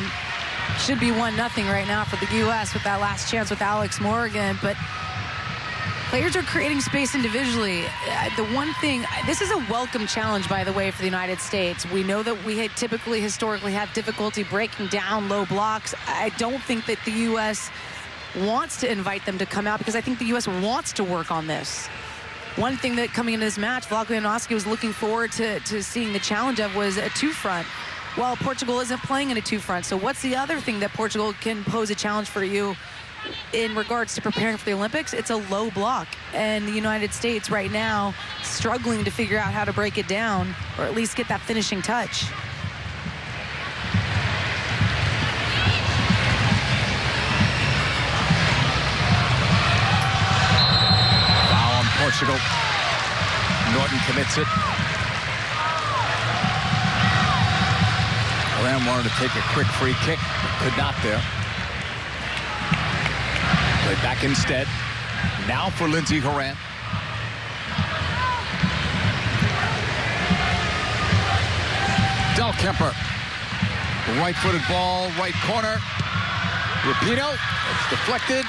G: should be 1-0 right now for the U.S. with that last chance with Alex Morgan, but players are creating space individually. The one thing, this is a welcome challenge, by the way, for the United States. We know that we typically, historically, have difficulty breaking down low blocks. I don't think that the U.S. wants to invite them to come out because I think the U.S. wants to work on this. One thing that coming into this match, Vlatko was looking forward to seeing the challenge of was a two-front. Well, Portugal isn't playing in a two-front. So what's the other thing that Portugal can pose a challenge for you in regards to preparing for the Olympics? It's a low block. And the United States right now struggling to figure out how to break it down or at least get that finishing touch.
B: Foul on Portugal. Norton commits it. Horan wanted to take a quick free kick, but could not there. Played back instead. Now for Lindsey Horan. Dahlkemper. Right-footed ball, right corner. Rapinoe. It's deflected.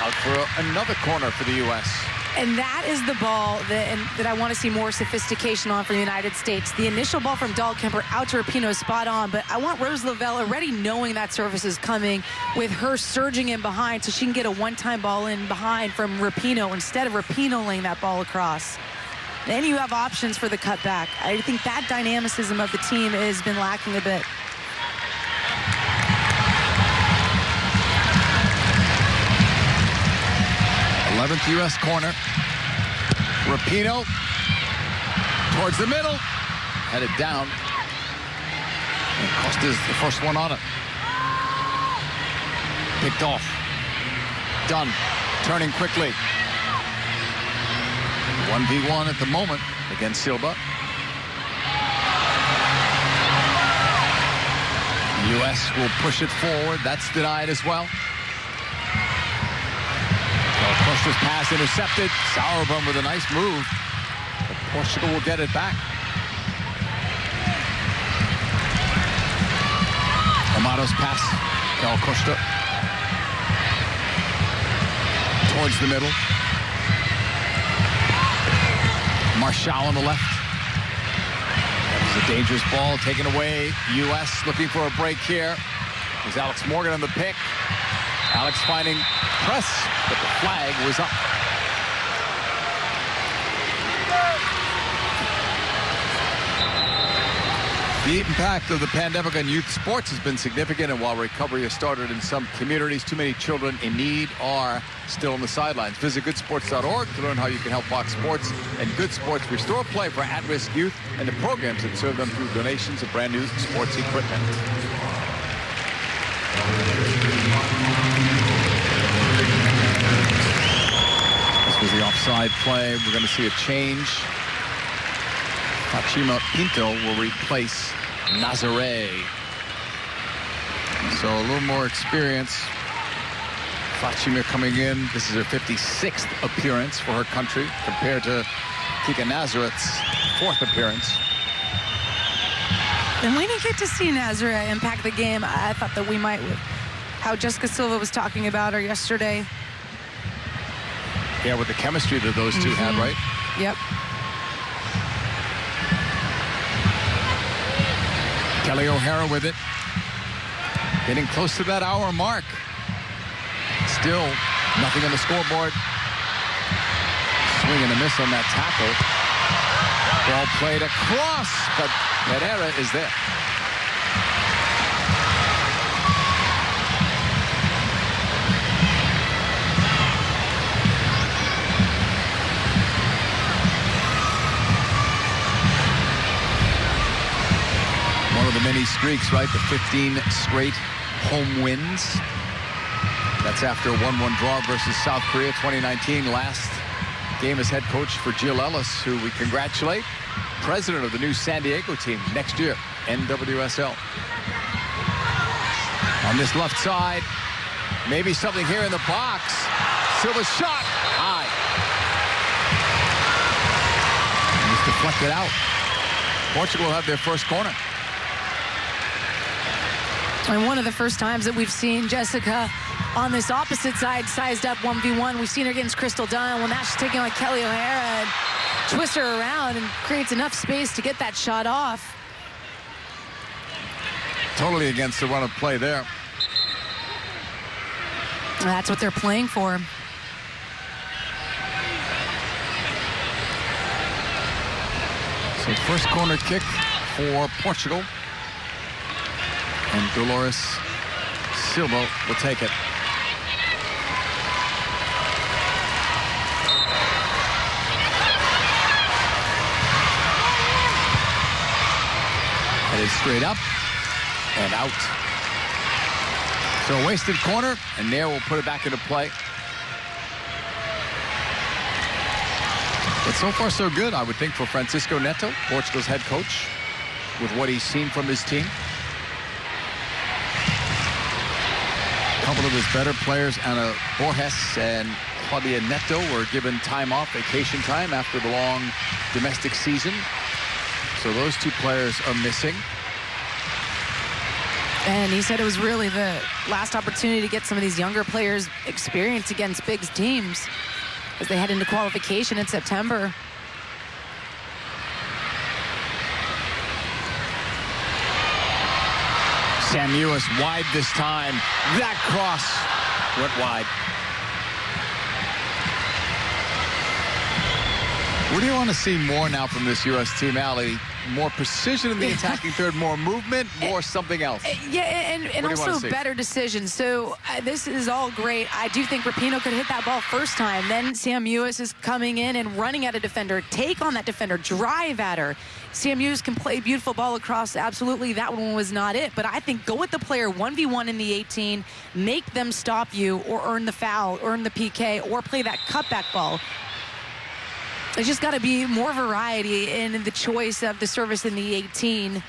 B: Out for another corner for the U.S.
G: And that is the ball that I want to see more sophistication on for the United States. The initial ball from Dahlkemper out to Rapinoe is spot on, but I want Rose Lavelle already knowing that service is coming with her surging in behind so she can get a one-time ball in behind from Rapinoe instead of Rapinoe laying that ball across. Then you have options for the cutback. I think that dynamicism of the team has been lacking a bit.
B: th U.S. corner. Rapinoe towards the middle. Headed down. And Costa's the first one on it. Picked off. Dunn turning quickly. 1v1 at the moment against Silva. U.S. will push it forward. That's denied as well. Costa's pass intercepted. Sauerbrunn with a nice move. But Portugal will get it back. Amato's pass. Cal Costa. Towards the middle. Marshall on the left. There's a dangerous ball taken away. U.S. looking for a break here. There's Alex Morgan on the pick. Alex finding press, but the flag was up. The impact of the pandemic on youth sports has been significant, and while recovery has started in some communities, too many children in need are still on the sidelines. Visit goodsports.org to learn how you can help Fox Sports and Good Sports restore play for at-risk youth and the programs that serve them through donations of brand new sports equipment. This was the offside play. We're going to see a change. Fatima Pinto will replace Nazare. So a little more experience. Fatima coming in. This is her 56th appearance for her country compared to Tika Nazareth's 4th appearance.
G: And we didn't get to see Nazare impact the game. I thought that we might, with how Jessica Silva was talking about her yesterday.
B: Yeah, with the chemistry that those two had, right?
G: Yep.
B: Kelly O'Hara with it. Getting close to that hour mark. Still nothing on the scoreboard. Swing and a miss on that tackle. Ball played across, but Herrera is there. One of the many streaks, right? The 15 straight home wins. That's after a 1-1 draw versus South Korea 2019. Last game as head coach for Jill Ellis, who we congratulate. President of the new San Diego team next year, NWSL. On this left side, maybe something here in the box. Silva shot, high. And it's deflected out. Portugal will have their first corner.
G: And one of the first times that we've seen Jessica on this opposite side sized up 1v1. We've seen her against Crystal Dunn. Well, now she's taking on Kelly O'Hara and twists her around and creates enough space to get that shot off.
B: Totally against the run of play there.
G: That's what they're playing for.
B: So first corner kick for Portugal. And Dolores Silva will take it. Headed straight up and out. So a wasted corner, and Nair will put it back into play. But so far so good, I would think, for Francisco Neto, Portugal's head coach, with what he's seen from his team. A couple of his better players, Ana Borges and Claudia Neto, were given time off, vacation time, after the long domestic season. So those two players are missing.
G: And he said it was really the last opportunity to get some of these younger players experience against big teams as they head into qualification in September.
B: Sam Ewis wide this time. That cross went wide. What do you want to see more now from this U.S. team, Allie? More precision in the attacking third, more movement, more something else?
G: Yeah, and also better decisions. So this is all great. I do think Rapinoe could hit that ball first time. Then Sam Ewis is coming in and running at a defender, take on that defender, drive at her. Sam Ewis can play beautiful ball across. Absolutely, that one was not it. But I think go with the player 1v1 in the 18, make them stop you or earn the foul, earn the PK, or play that cutback ball. There's just got to be more variety in the choice of the service in the 18.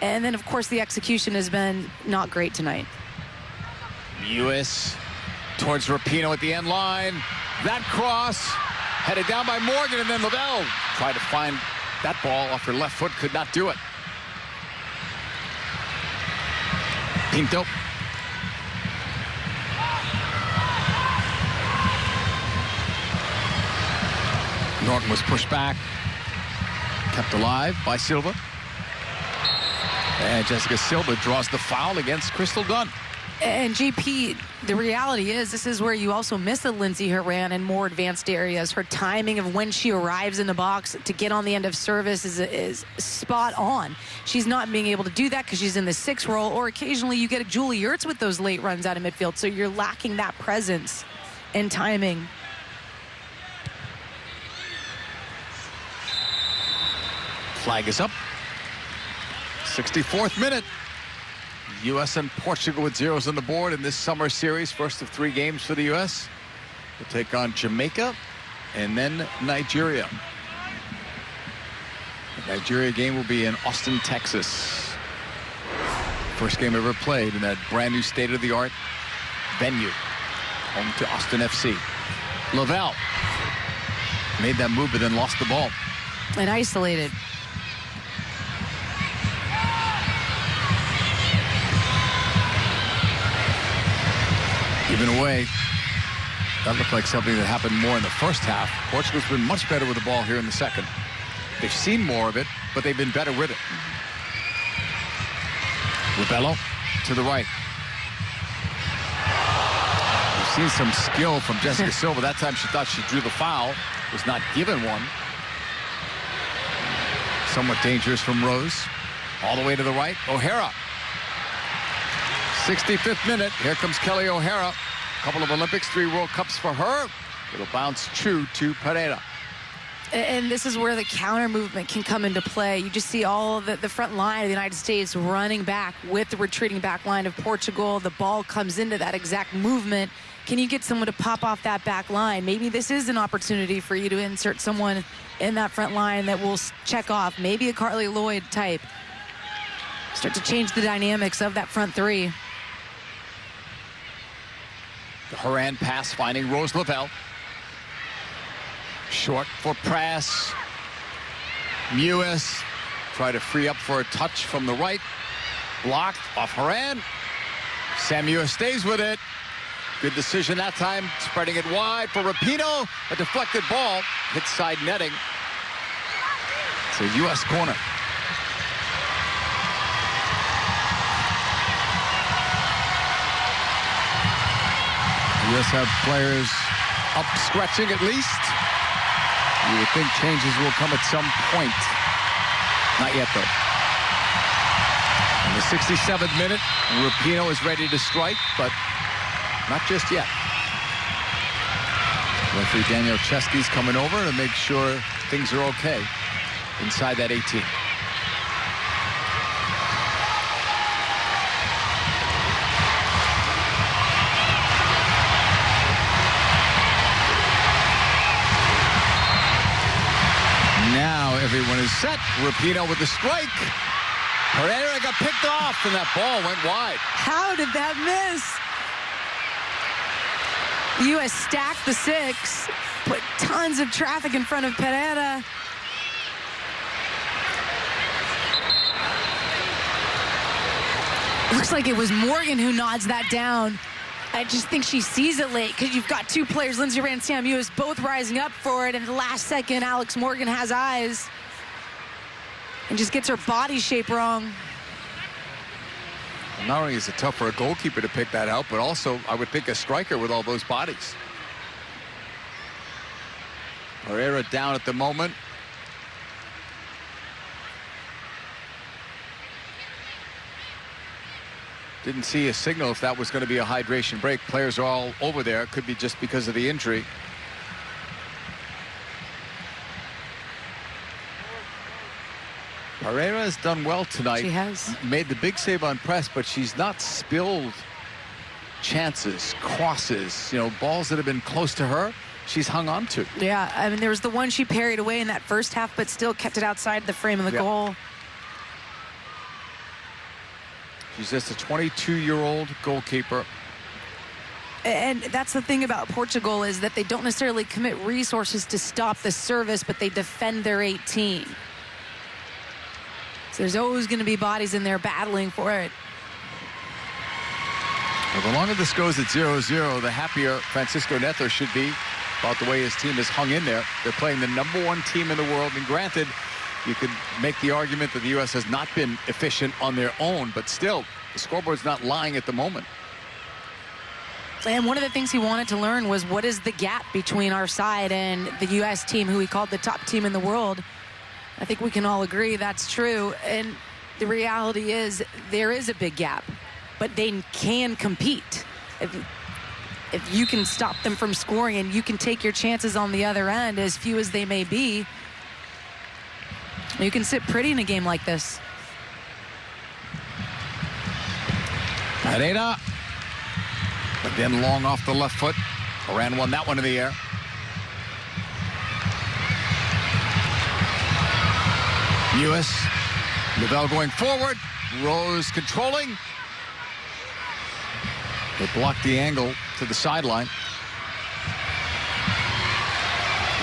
G: And then, of course, the execution has been not great tonight.
B: Ewis towards Rapinoe at the end line. That cross headed down by Morgan, and then Lavelle tried to find that ball off her left foot, could not do it. Pinto. Norton was pushed back, kept alive by Silva. And Jessica Silva draws the foul against Crystal Dunn.
G: And JP, the reality is this is where you also miss a Lindsey Horan in more advanced areas. Her timing of when she arrives in the box to get on the end of service is spot on. She's not being able to do that because she's in the 6 role, or occasionally you get a Julie Ertz with those late runs out of midfield. So you're lacking that presence and timing.
B: Flag is up. 64th minute. U.S. and Portugal with zeros on the board in this summer series. First of 3 games for the U.S. We'll take on Jamaica and then Nigeria. The Nigeria game will be in Austin, Texas. First game ever played in that brand new state-of-the-art venue. Home to Austin FC. Lavelle made that move but then lost the ball.
G: And isolated.
B: Given away. That looked like something that happened more in the first half. Portugal's been much better with the ball here in the second. They've seen more of it, but they've been better with it. Rebello to the right. We've seen some skill from Jessica Silva. That time she thought she drew the foul. Was not given one. Somewhat dangerous from Rose. All the way to the right. O'Hara. 65th minute. Here comes Kelly O'Hara. A couple of Olympics, 3 World Cups for her. It'll bounce true to Pereira.
G: And this is where the counter movement can come into play. You just see all of the front line of the United States running back with the retreating back line of Portugal. The ball comes into that exact movement. Can you get someone to pop off that back line? Maybe this is an opportunity for you to insert someone in that front line that will check off. Maybe a Carly Lloyd type. Start to change the dynamics of that front 3.
B: The Horan pass finding Rose Lavelle. Short for press. Mewis try to free up for a touch from the right. Blocked off Horan. Sam Mewis stays with it. Good decision that time. Spreading it wide for Rapinoe. A deflected ball. Hits side netting. It's a U.S. corner. U.S. have players up stretching at least. You would think changes will come at some point. Not yet, though. In the 67th minute, Rapinoe is ready to strike, but not just yet. Referee Daniel Chesky's coming over to make sure things are okay inside that 18. Now everyone is set. Rapinoe with the strike. Pereira got picked off, and that ball went wide.
G: How did that miss? The U.S. stacked the 6, put tons of traffic in front of Pereira. Looks like it was Morgan who nods that down. I just think she sees it late because you've got 2 players, Lindsey Horan and Sam Mewis, both rising up for it. And the last second, Alex Morgan has eyes and just gets her body shape wrong.
B: Well, not only is it tough for a goalkeeper to pick that out, but also I would think a striker with all those bodies. Pereira down at the moment. Didn't see a signal if that was going to be a hydration break. Players are all over there. It could be just because of the injury. Pereira has done well tonight.
G: She has.
B: Made the big save on press, but she's not spilled chances, crosses, balls that have been close to her. She's hung on to.
G: Yeah, I mean, there was the one she parried away in that first half, but still kept it outside the frame of the goal.
B: She's just a 22-year-old goalkeeper.
G: And that's the thing about Portugal is that they don't necessarily commit resources to stop the service, but they defend their 18. So there's always going to be bodies in there battling for it.
B: Well, the longer this goes at 0-0, the happier Francisco Neto should be about the way his team has hung in there. They're playing the #1 team in the world, and granted, you could make the argument that the U.S. has not been efficient on their own, but still, the scoreboard's not lying at the moment.
G: And one of the things he wanted to learn was what is the gap between our side and the U.S. team, who he called the top team in the world. I think we can all agree that's true. And the reality is there is a big gap, but they can compete. If you can stop them from scoring and you can take your chances on the other end, as few as they may be, you can sit pretty in a game like this.
B: Pereira, but then long off the left foot. Horan won that one in the air. U.S. Lavelle going forward. Rose controlling. They blocked the angle to the sideline.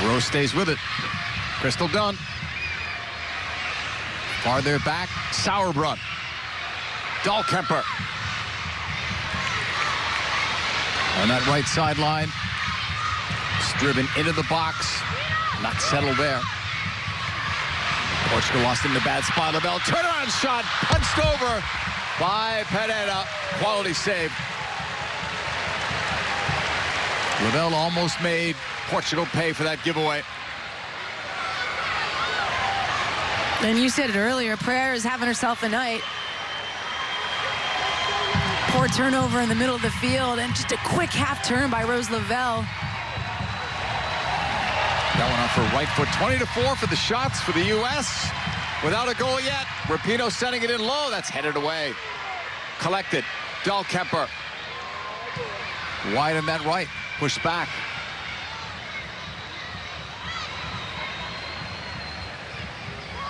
B: Rose stays with it. Crystal Dunn. Farther back, Sauerbrunn. Dahlkemper. On that right sideline. It's driven into the box. Not settled there. Portugal lost in the bad spot. Lavelle turnaround shot. Punched over by Pereira. Quality save. Lavelle almost made Portugal pay for that giveaway.
G: And you said it earlier, Pereira is having herself a night. Poor turnover in the middle of the field, and just a quick half turn by Rose Lavelle.
B: That one off her right foot. 20-4 for the shots for the U.S. Without a goal yet. Rapinoe sending it in low. That's headed away. Collected. Dahlkemper. Wide on that right. Pushed back.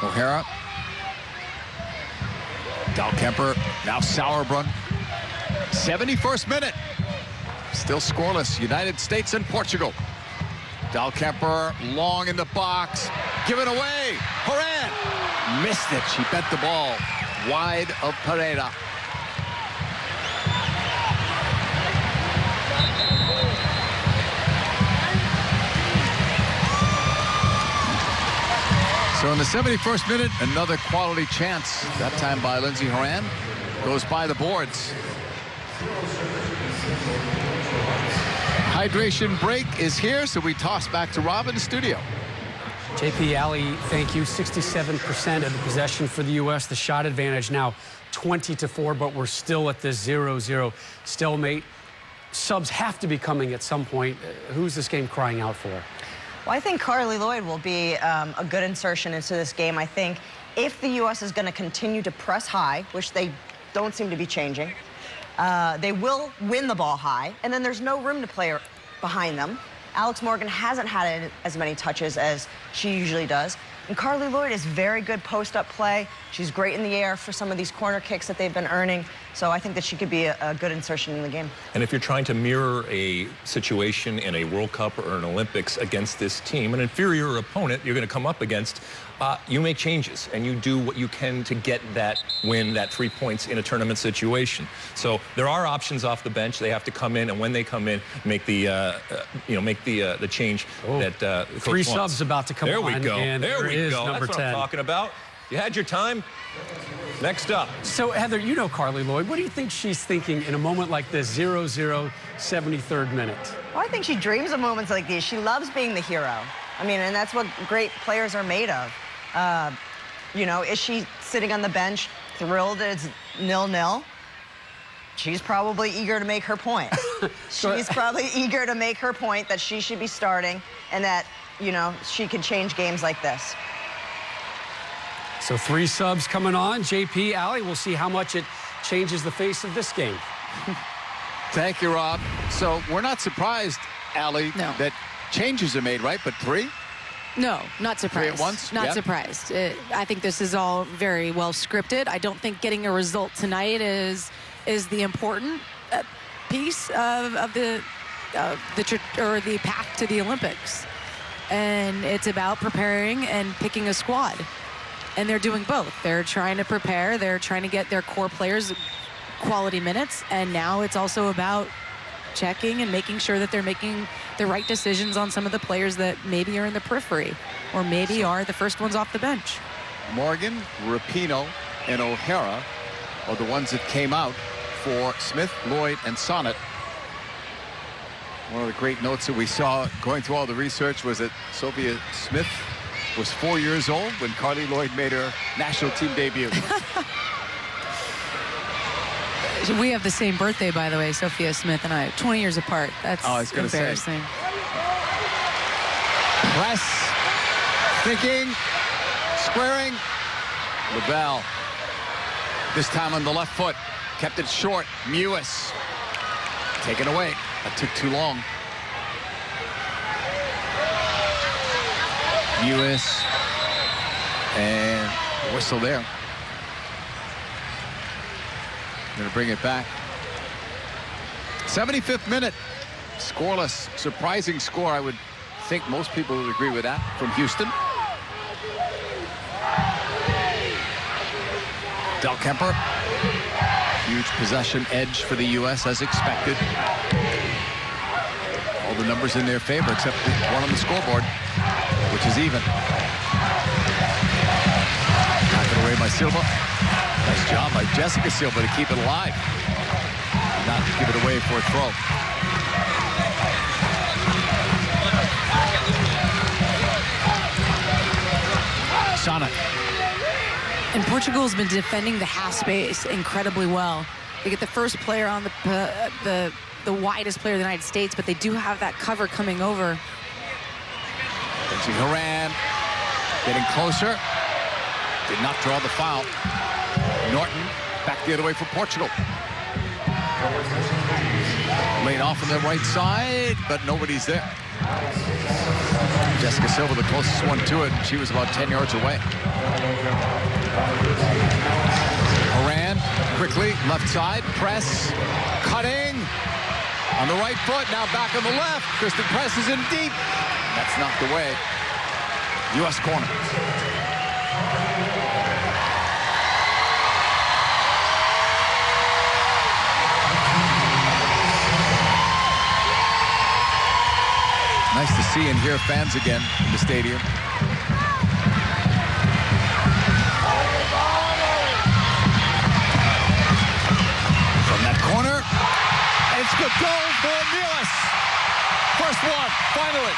B: O'Hara. Dahlkemper. Now Sauerbrunn. 71st minute. Still scoreless. United States and Portugal. Dahlkemper long in the box. Given away. Horan missed it. She bent the ball wide of Pereira. So in the 71st minute, another quality chance. That time by Lindsey Horan. Goes by the boards. Hydration break is here, so we toss back to Rob in the studio.
D: JP, Ali, thank you. 67% of the possession for the U.S. The shot advantage now 20-4, but we're still at this 0-0 stalemate. Subs have to be coming at some point. Who's this game crying out for?
E: Well, I think Carly Lloyd will be a good insertion into this game. I think if the U.S. is going to continue to press high, which they don't seem to be changing, they will win the ball high, and then there's no room to play behind them. Alex Morgan hasn't had as many touches as she usually does. And Carly Lloyd is very good post-up play. She's great in the air for some of these corner kicks that they've been earning. So I think that she could be a good insertion in the game.
F: And if you're trying to mirror a situation in a World Cup or an Olympics against this team, an inferior opponent you're going to come up against, you make changes and you do what you can to get that win, that 3 points in a tournament situation. So there are options off the bench. They have to come in, and when they come in, make the the change that Coach
D: Three
F: wants.
D: subs about to come
F: there
D: on.
F: We go.
D: And
F: there we
D: is
F: go.
D: Number
F: That's
D: 10.
F: what I'm talking about. You had your time. Next up.
D: So, Heather, you know Carly Lloyd. What do you think she's thinking in a moment like this, 0-0, 73rd minute?
E: Well, I think she dreams of moments like these. She loves being the hero. I mean, and that's what great players are made of. You know, is she sitting on the bench thrilled that it's 0-0? She's probably eager to make her point. She's probably eager to make her point that she should be starting and that, you know, she can change games like this.
D: So 3 subs coming on. JP, Ali, we'll see how much it changes the face of this game.
B: Thank you, Rob. So we're not surprised, Ali, that changes are made, right? But 3?
G: No, not surprised.
B: 3 at once?
G: Not
B: Yeah.
G: surprised. I think this is all very well scripted. I don't think getting a result tonight is the important piece of the path to the Olympics. And it's about preparing and picking a squad. And they're doing both. They're trying to prepare. They're trying to get their core players quality minutes. And now it's also about checking and making sure that they're making the right decisions on some of the players that maybe are in the periphery or maybe are the first ones off the bench.
B: Morgan, Rapinoe, and O'Hara are the ones that came out for Smith, Lloyd, and Sonnet. One of the great notes that we saw going through all the research was that Sophia Smith was 4 years old when Carly Lloyd made her national team debut.
G: We have the same birthday, by the way, Sophia Smith and I, 20 years apart. That's embarrassing.
B: Press, thinking, squaring. LaBelle, this time on the left foot, kept it short. Mewis, taken away. That took too long. Mewis, and whistle there. Going to bring it back. 75th minute, scoreless, surprising score. I would think most people would agree with that from Houston. Del Kemper, huge possession edge for the U.S. as expected. All the numbers in their favor except one on the scoreboard, which is even. Taken away by Silva. Nice job by Jessica Silva to keep it alive. Not give it away for a throw. Sonnet.
G: And Portugal's been defending the half space incredibly well. They get the first player on the widest player of the United States, but they do have that cover coming over.
B: Lindsey Horan getting closer. Did not draw the foul. Norton back the other way for Portugal. Laid off on the right side, but nobody's there. Jessica Silva, the closest one to it. She was about 10 yards away. Horan quickly, left side, press, cutting. On the right foot, now back on the left. Kristen Press is in deep. That's knocked away. U.S. corner. Nice to see and hear fans again in the stadium. From that corner, it's good goal for Mewis. First one, finally.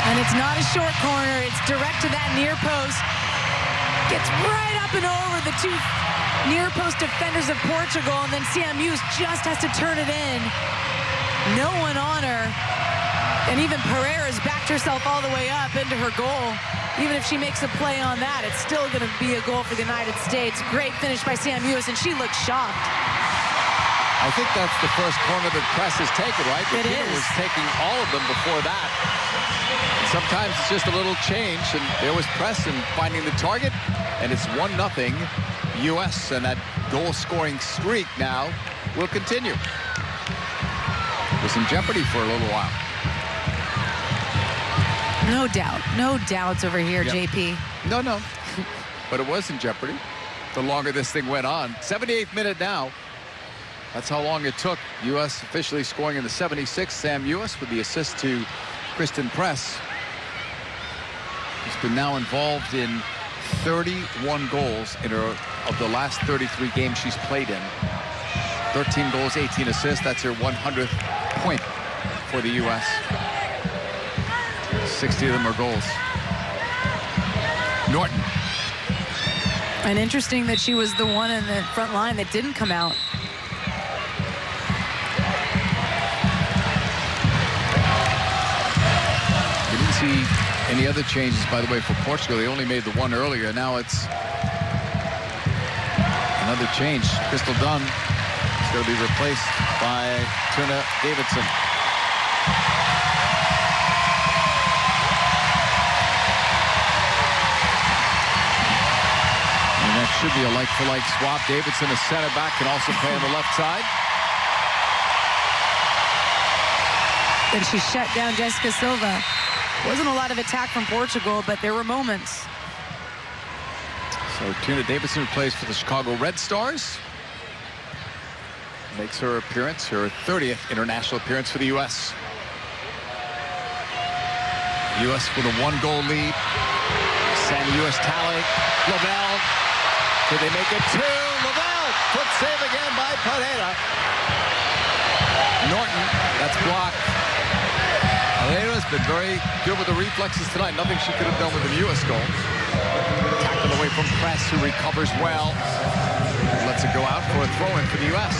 G: And it's not a short corner. It's direct to that near post. Gets right up and over the two near post defenders of Portugal, and then Sam Mewis just has to turn it in. No one on her. And even Pereira's backed herself all the way up into her goal. Even if she makes a play on that, it's still going to be a goal for the United States. Great finish by Sam Mewis, and she looked shocked.
B: I think that's the first corner that Press has taken, right?
G: It is.
B: was taking all of them before that. Sometimes it's just a little change, and there was Press in finding the target, and it's 1-0 U.S., and that goal-scoring streak now will continue. It was in jeopardy for a little while.
G: No doubt. No doubts over here,
B: Yep.
G: JP.
B: No. But it was in jeopardy the longer this thing went on. 78th minute now. That's how long it took. U.S. officially scoring in the 76th. Sam Mewis with the assist to Kristen Press. She's been now involved in 31 goals in her of the last 33 games she's played in. 13 goals, 18 assists. That's her 100th point for the U.S. 60 of them are goals. Norton.
G: And interesting that she was the one in the front line that didn't come out.
B: We didn't see any other changes, by the way, for Portugal. They only made the one earlier. Now it's another change. Crystal Dunn is going to be replaced by Tuna Davidson. And that should be a like-for-like swap. Davidson, a center back, can also play on the left side.
G: And she shut down Jessica Silva. Wasn't a lot of attack from Portugal, but there were moments.
B: So Tina Davidson, who plays for the Chicago Red Stars, makes her appearance, her 30th international appearance for the U.S. U.S. with a 1-goal lead. San U.S. tally. Lavelle. Could they make it 2? Lavelle. Foot save again by Pereira. Norton. That's blocked. Pereira's been very good with the reflexes tonight. Nothing she could have done with the U.S. goal. Tackled away from press, who recovers well. Lets it go out for a throw-in for the U.S.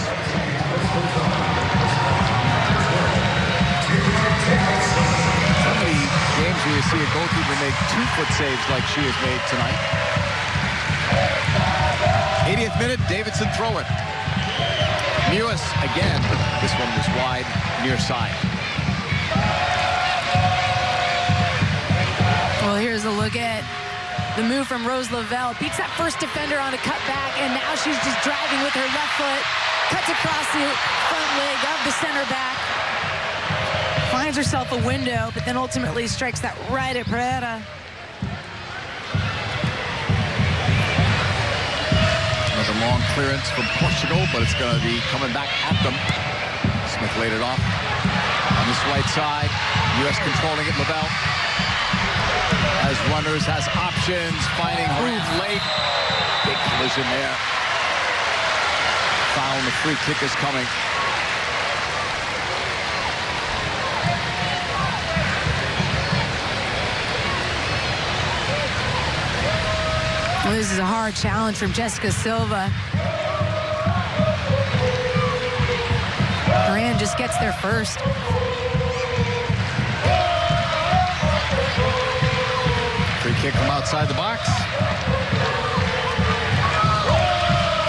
B: So many games where you see a goalkeeper make 2-foot saves like she has made tonight. 80th minute, Davidson throw-in. U.S. again. This one was wide, near side.
G: Well, here's a look at the move from Rose Lavelle. Beats that first defender on a cutback, and now she's just driving with her left foot. Cuts across the front leg of the center back. Finds herself a window, but then ultimately strikes that right at Pereira.
B: Another long clearance from Portugal, but it's going to be coming back at them. Smith laid it off. On this right side, U.S. controlling it, Lavelle. Has runners, has options, finding Horan late. Big collision there. Foul, and the free kick is coming.
G: Well, this is a hard challenge from Jessica Silva. Horan just gets there first.
B: Free kick from outside the box.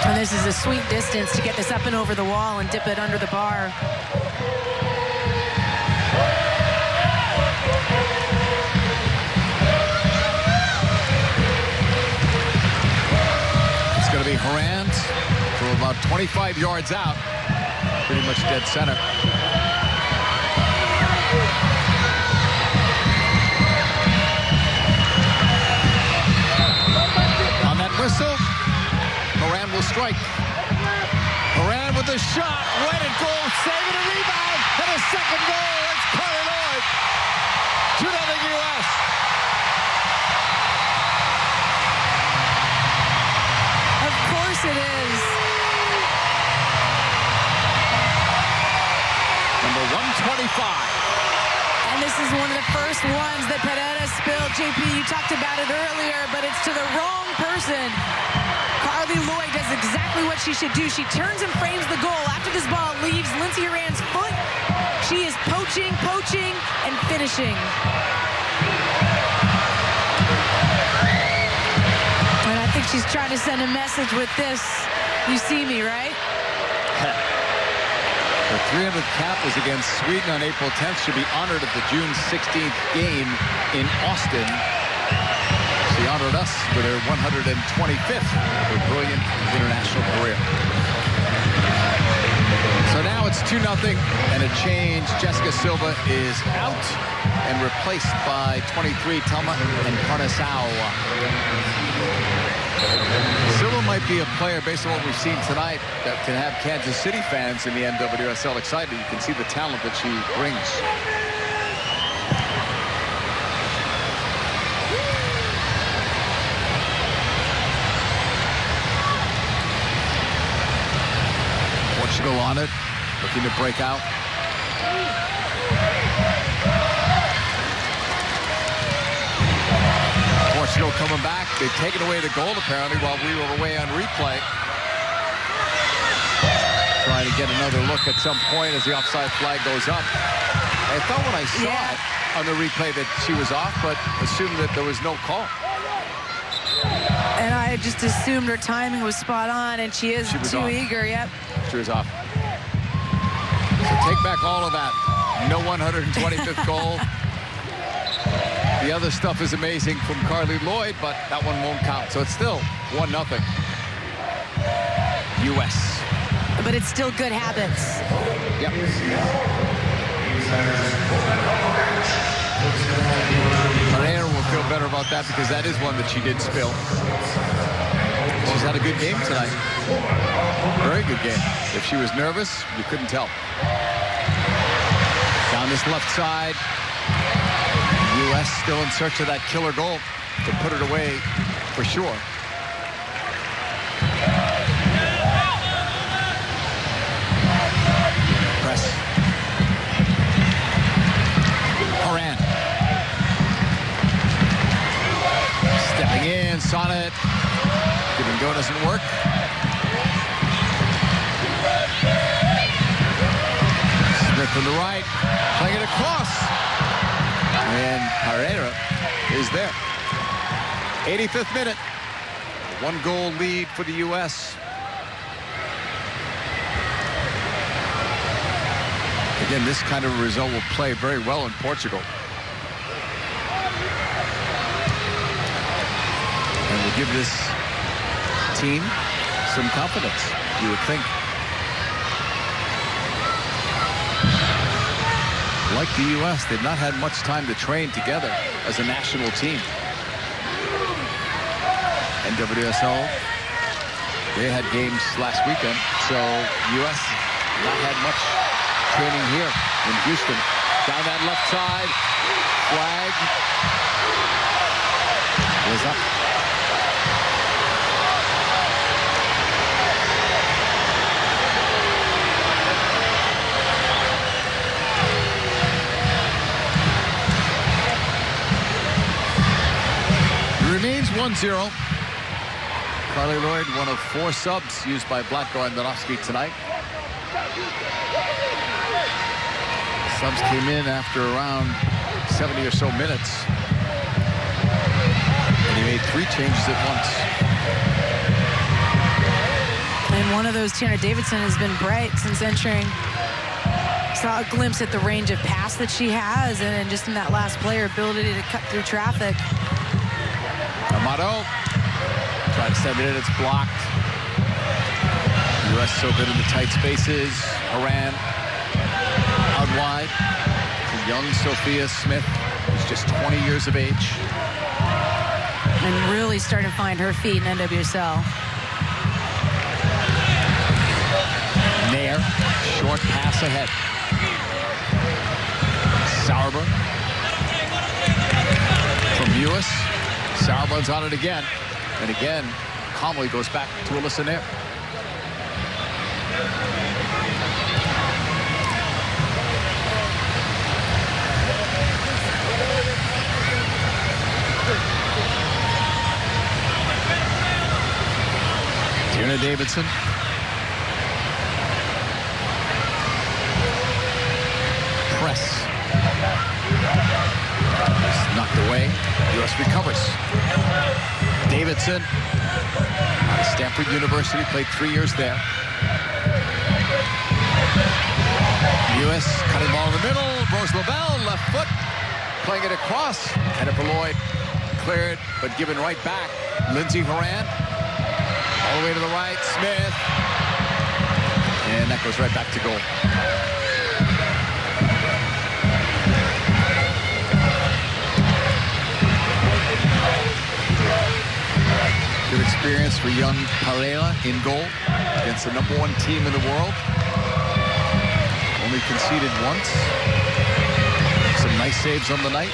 G: And this is a sweet distance to get this up and over the wall and dip it under the bar.
B: It's going to be Horan from about 25 yards out. Pretty much dead center. Whistle. Horan will strike. Horan with the shot. Went and goal. Saving a rebound. And a second goal. It's Carly Lloyd. 2-0 U.S.
G: Of course it is.
B: Number 125.
G: And this is one of the first ones that Pereira spilled. JP, you talked about it earlier, but it's to the wrong person. Carly Lloyd does exactly what she should do. She turns and frames the goal. After this ball leaves Lindsey Horan's foot, she is poaching, and finishing. And I think she's trying to send a message with this. You see me, right?
B: Her 300th cap was against Sweden on April 10th. She'll be honored at the June 16th game in Austin. She honored us with her 125th of her brilliant international career. So now it's 2-0 and a change. Jessica Silva is out and replaced by 23 Telma and Carnesau. Silva might be a player, based on what we've seen tonight, that can have Kansas City fans in the NWSL excited. You can see the talent that she brings. Portugal on it, looking to break out. Portugal coming back. They've taken away the goal, apparently, while we were away on replay. Trying to get another look at some point as the offside flag goes up. I thought when I saw it on the replay that she was off, but assumed that there was no call.
G: And I just assumed her timing was spot on, and she is too eager, yep.
B: She was off. So take back all of that. No 125th goal. The other stuff is amazing from Carly Lloyd, but that one won't count. So it's still 1-0. U.S.
G: But it's still good habits.
B: Yep. Pereira will feel better about that because that is one that she did spill. She's had a good game tonight. Very good game. If she was nervous, you couldn't tell. Down this left side. U.S. still in search of that killer goal to put it away for sure. Press. Horan. Stepping in, Sonnet. Give and go doesn't work. Smith from the right, playing it across. And Pereira is there. 85th minute. 1-goal lead for the U.S. Again, this kind of result will play very well in Portugal. And will give this team some confidence, you would think. Like the U.S., they've not had much time to train together as a national team. NWSL, they had games last weekend, so U.S. not had much training here in Houston. Down that left side, flag was up. Remains 1-0. Carly Lloyd, one of 4 subs used by Blatko and Danovsky tonight. Subs came in after around 70 or so minutes. And he made 3 changes at once.
G: And one of those, Tiana Davidson, has been bright since entering. Saw a glimpse at the range of pass that she has, and just in that last play, her ability to cut through traffic.
B: Amato tried to send it in, it's blocked. U.S. so good in the tight spaces. Horan out wide. The young Sophia Smith, who's just 20 years of age.
G: And really starting to find her feet in NWSL.
B: Nair, short pass ahead. Sauerbrunn from Lewis. Sauerbrunn's on it again. And again, calmly goes back to Alyssa Nair. Tiana Davidson. Press. Knocked away. U.S. recovers. Davidson, out of Stanford University, played 3 years there. U.S. cutting ball in the middle. Rose Lavelle, left foot, playing it across. Jennifer Lloyd cleared, but given right back. Lindsay Horan, all the way to the right. Smith, and that goes right back to goal. Good experience for young Pereira in goal against the #1 team in the world. Only conceded once. Some nice saves on the night.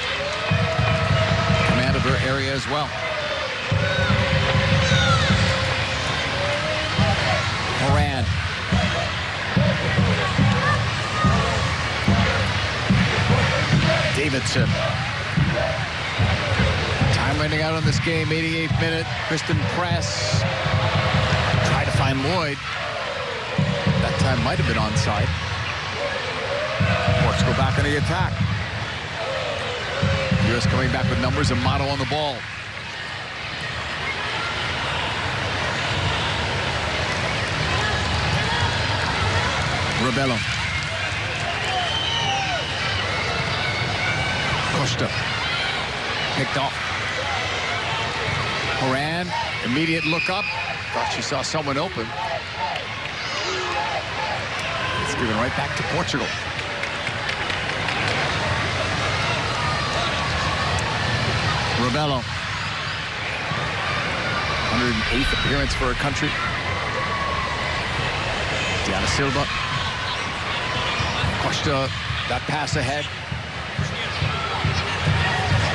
B: Command of her area as well. Horan. Davidson. Time running out on this game, 88th minute. Kristen Press tried to find Lloyd. That time might have been onside. Ports go back on the attack. U.S. coming back with numbers and Motto on the ball. Rebello. Costa. Picked off. Horan, immediate look up. Thought she saw someone open. It's given right back to Portugal. Rebello. 108th appearance for her country. Diana Silva. Costa, that pass ahead.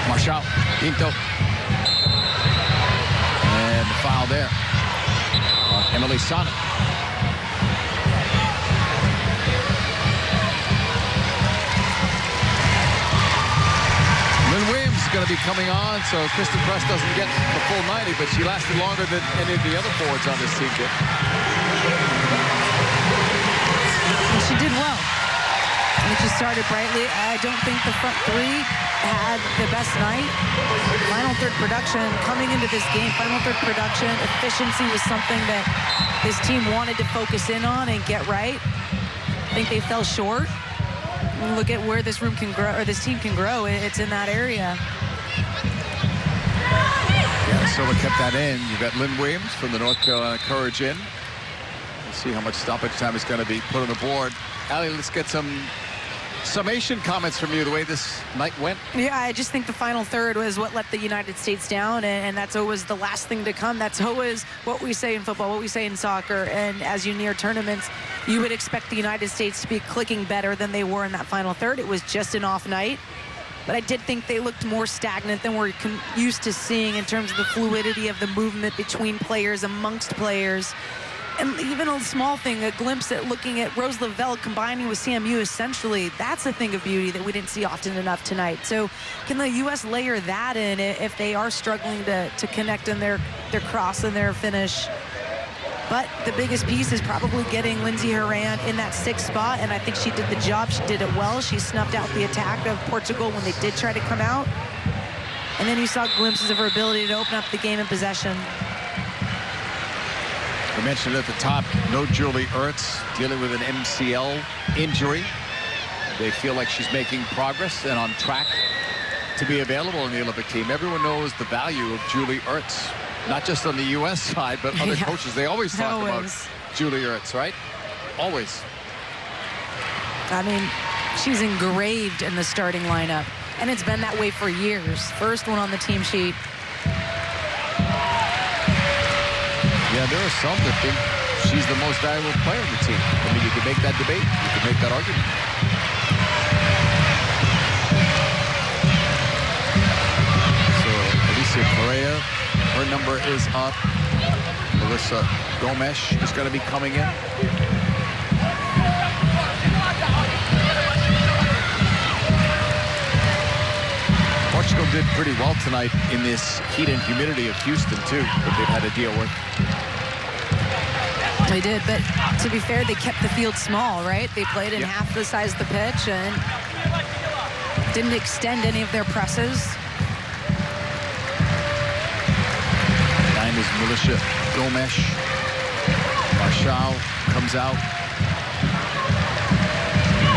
B: Marshall, Pinto. And the foul there. Emily Sonnet. Lynn Williams is going to be coming on, so Kristen Press doesn't get the full 90, but she lasted longer than any of the other forwards on this team did.
G: And she did well. I mean, she started brightly. I don't think the front three had the best night. Final third production coming into this game, final third production, efficiency was something that this team wanted to focus in on and get right. I think they fell short. Look at where this room can grow, or this team can grow. It's in that area.
B: Yeah, Silva kept that in. You've got Lynn Williams from the North Carolina Courage in. We'll see how much stoppage time is going to be put on the board. Allie, let's get some summation comments from you, the way this night went.
G: Yeah, I just think the final third was what let the United States down, and that's always the last thing to come. That's always what we say in football, what we say in soccer, and as you near tournaments, you would expect the United States to be clicking better than they were in that final third. It was just an off night, but I did think they looked more stagnant than we're used to seeing in terms of the fluidity of the movement between players, amongst players. And even a small thing, a glimpse at looking at Rose Lavelle combining with CMU, essentially, that's a thing of beauty that we didn't see often enough tonight. So can the U.S. layer that in if they are struggling to connect in their cross and their finish? But the biggest piece is probably getting Lindsey Horan in that sixth spot, and I think she did the job. She did it well. She snuffed out the attack of Portugal when they did try to come out. And then you saw glimpses of her ability to open up the game in possession.
B: We mentioned at the top, no Julie Ertz, dealing with an MCL injury. They feel like she's making progress and on track to be available in the Olympic team. Everyone knows the value of Julie Ertz, not just on the U.S. side, but other coaches. They always talk about Julie Ertz, right? Always.
G: I mean, she's engraved in the starting lineup, and it's been that way for years. First one on the team sheet.
B: Yeah, there are some that think she's the most valuable player on the team. I mean, you can make that debate. You can make that argument. So, Alicia Correa, her number is up. Melissa Gomes is going to be coming in. Portugal did pretty well tonight in this heat and humidity of Houston, too, that they've had to deal with.
G: They did, but to be fair, they kept the field small, right? They played in half the size of the pitch and didn't extend any of their presses.
B: 9 is Milicia Gomes. Marshall comes out.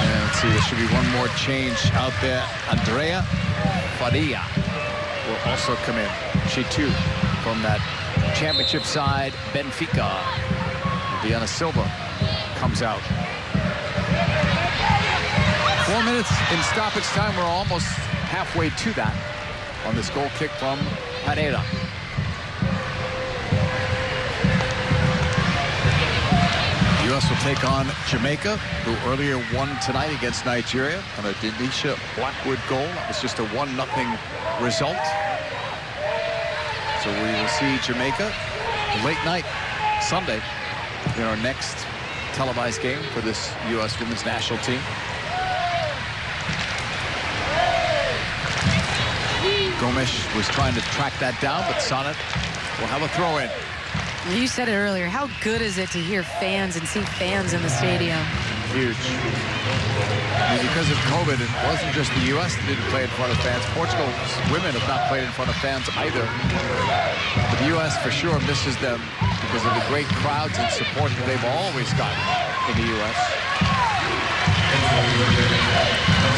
B: And let's see, there should be one more change out there. Andrea Faria will also come in. She too, from that championship side, Benfica. Diana Silva comes out. 4 minutes in stoppage time. We're almost halfway to that on this goal kick from Pereira. The U.S. will take on Jamaica, who earlier won tonight against Nigeria on a Denisha Blackwood goal. That was just a 1-0 result. So we will see Jamaica late night Sunday in our next televised game for this U.S. women's national team. Gomes was trying to track that down, but Sonnet will have a throw in.
G: You said it earlier. How good is it to hear fans and see fans in the stadium?
B: Huge. I mean, because of COVID, it wasn't just the U.S. that didn't play in front of fans. Portugal's women have not played in front of fans either. But the U.S. for sure misses them because of the great crowds and support that they've always gotten in the U.S.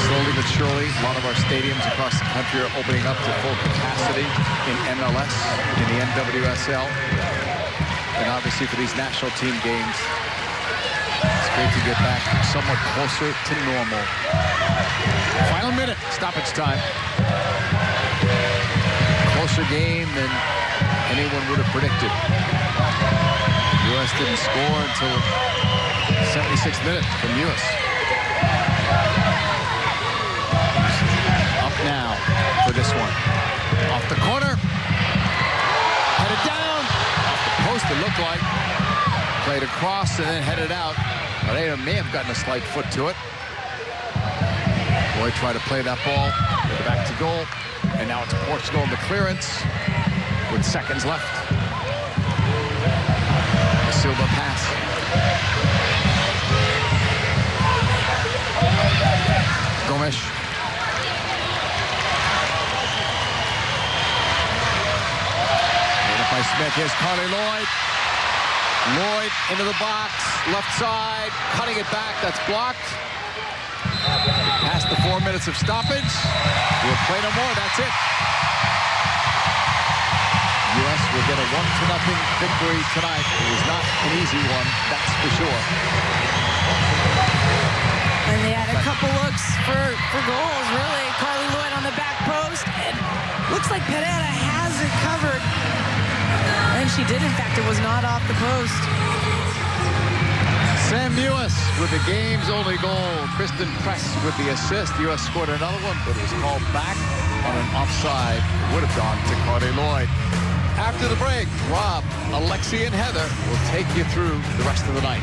B: Slowly but surely, a lot of our stadiums across the country are opening up to full capacity in MLS, in the NWSL. And obviously for these national team games, it's great to get back somewhat closer to normal. Final minute, stoppage time. closer game than anyone would have predicted. U.S. didn't score until 76th minute from Lewis. Up now for this one. Off the corner. Headed down. Off the post, it looked like. Played across and then headed out. But they may have gotten a slight foot to it. Boy tried to play that ball. Back to goal. And now it's Portugal in the clearance with seconds left. Silva pass. Gomes. Made up by Smith. Here's Carly Lloyd. Lloyd into the box. Left side. Cutting it back. That's blocked. Past the 4 minutes of stoppage. We'll play no more. That's it. U.S. will get a 1-0 victory tonight. It was not an easy one, that's for sure.
G: And they had a couple looks for goals, really. Carly Lloyd on the back post. And looks like Pereira has it covered. And she did, in fact. It was not off the post.
B: Sam Lewis with the game's only goal. Kristen Press with the assist. U.S. scored another one, but it was called back on an offside. It would have gone to Carly Lloyd. After the break, Rob, Alexi, and Heather will take you through the rest of the night.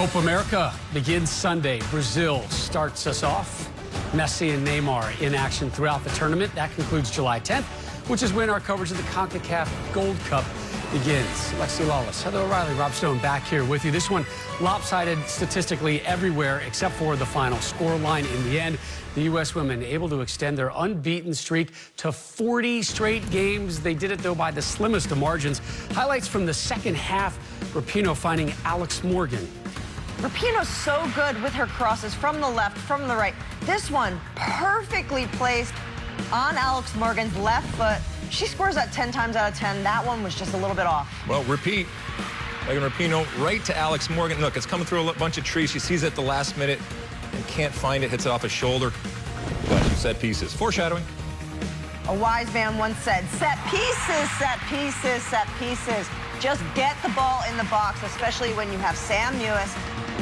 D: Copa America begins Sunday. Brazil starts us off. Messi and Neymar in action throughout the tournament. That concludes July 10th, which is when our coverage of the CONCACAF Gold Cup begins. Lexi Lawless, Heather O'Reilly, Rob Stone back here with you. This one lopsided statistically everywhere except for the final score line. In the end, the U.S. women able to extend their unbeaten streak to 40 straight games. They did it, though, by the slimmest of margins. Highlights from the second half, Rapinoe finding Alex Morgan.
E: Rapinoe's so good with her crosses from the left, from the right. This one perfectly placed on Alex Morgan's left foot. She scores that 10 times out of 10. That one was just a little bit off.
F: Well, repeat. Megan Rapinoe right to Alex Morgan. Look, it's coming through a bunch of trees. She sees it at the last minute and can't find it. Hits it off a shoulder. Got some set pieces. Foreshadowing.
E: A wise man once said, set pieces, set pieces, set pieces. Just get the ball in the box, especially when you have Sam Mewis,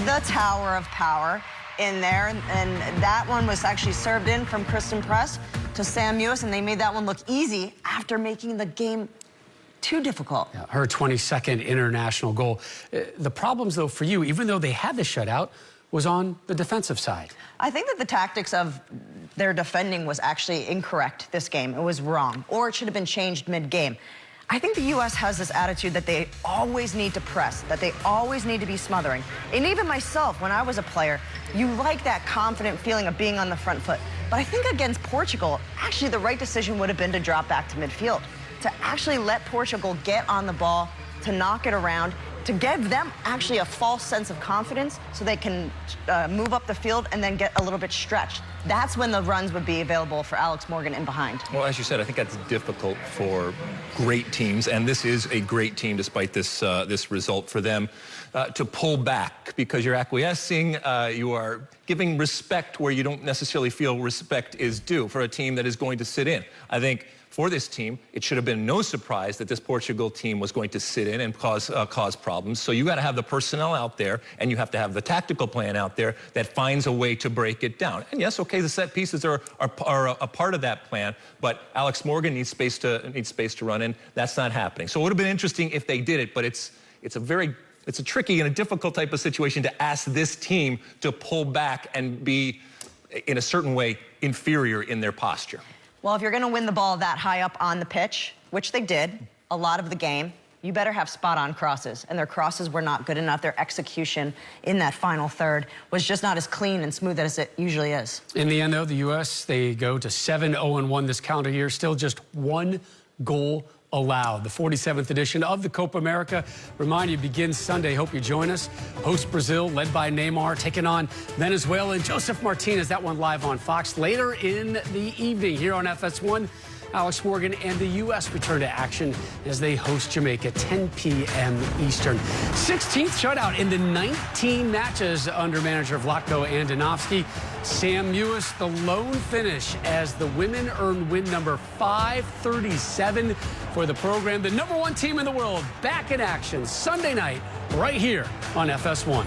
E: the tower of power, in there. And that one was actually served in from Kristen Press to Sam Mewis, and they made that one look easy after making the game too difficult.
D: Yeah, her 22nd international goal. The problems, though, for you, even though they had the shutout, was on the defensive side.
E: I think that the tactics of their defending was actually incorrect this game. It was wrong, or it should have been changed mid-game. I think the U.S. has this attitude that they always need to press, that they always need to be smothering. And even myself, when I was a player, you like that confident feeling of being on the front foot. But I think against Portugal, actually the right decision would have been to drop back to midfield, to actually let Portugal get on the ball, to knock it around, to give them actually a false sense of confidence so they can move up the field and then get a little bit stretched. That's when the runs would be available for Alex Morgan in behind.
F: Well, as you said, I think that's difficult for great teams, and this is a great team despite this this result for them, to pull back because you're acquiescing, you are giving respect where you don't necessarily feel respect is due for a team that is going to sit in. I think for this team, it should have been no surprise that this Portugal team was going to sit in and cause problems. So you got to have the personnel out there, and you have to have the tactical plan out there that finds a way to break it down. And yes, okay, the set pieces are a part of that plan, but Alex Morgan needs space to run in. That's not happening. So it would have been interesting if they did it, but it's a tricky and a difficult type of situation to ask this team to pull back and be, in a certain way, inferior in their posture.
E: Well, if you're going to win the ball that high up on the pitch, which they did a lot of the game, you better have spot-on crosses. And their crosses were not good enough. Their execution in that final third was just not as clean and smooth as it usually is.
D: In the end, though, the U.S., they go to 7-0-1 this calendar year, still just one goal allowed. The 47th edition of the Copa America, remind you, begins Sunday. Hope you join us. Host Brazil, led by Neymar, taking on Venezuela and Joseph Martinez. That one live on Fox. Later in the evening here on FS1, Alex Morgan and the U.S. return to action as they host Jamaica, 10 p.m. Eastern. 16th shutout in the 19 matches under manager Vlatko Andonovski. Sam Mewis, the lone finish as the women earn win number 537 for the program. The #1 team in the world back in action Sunday night right here on FS1.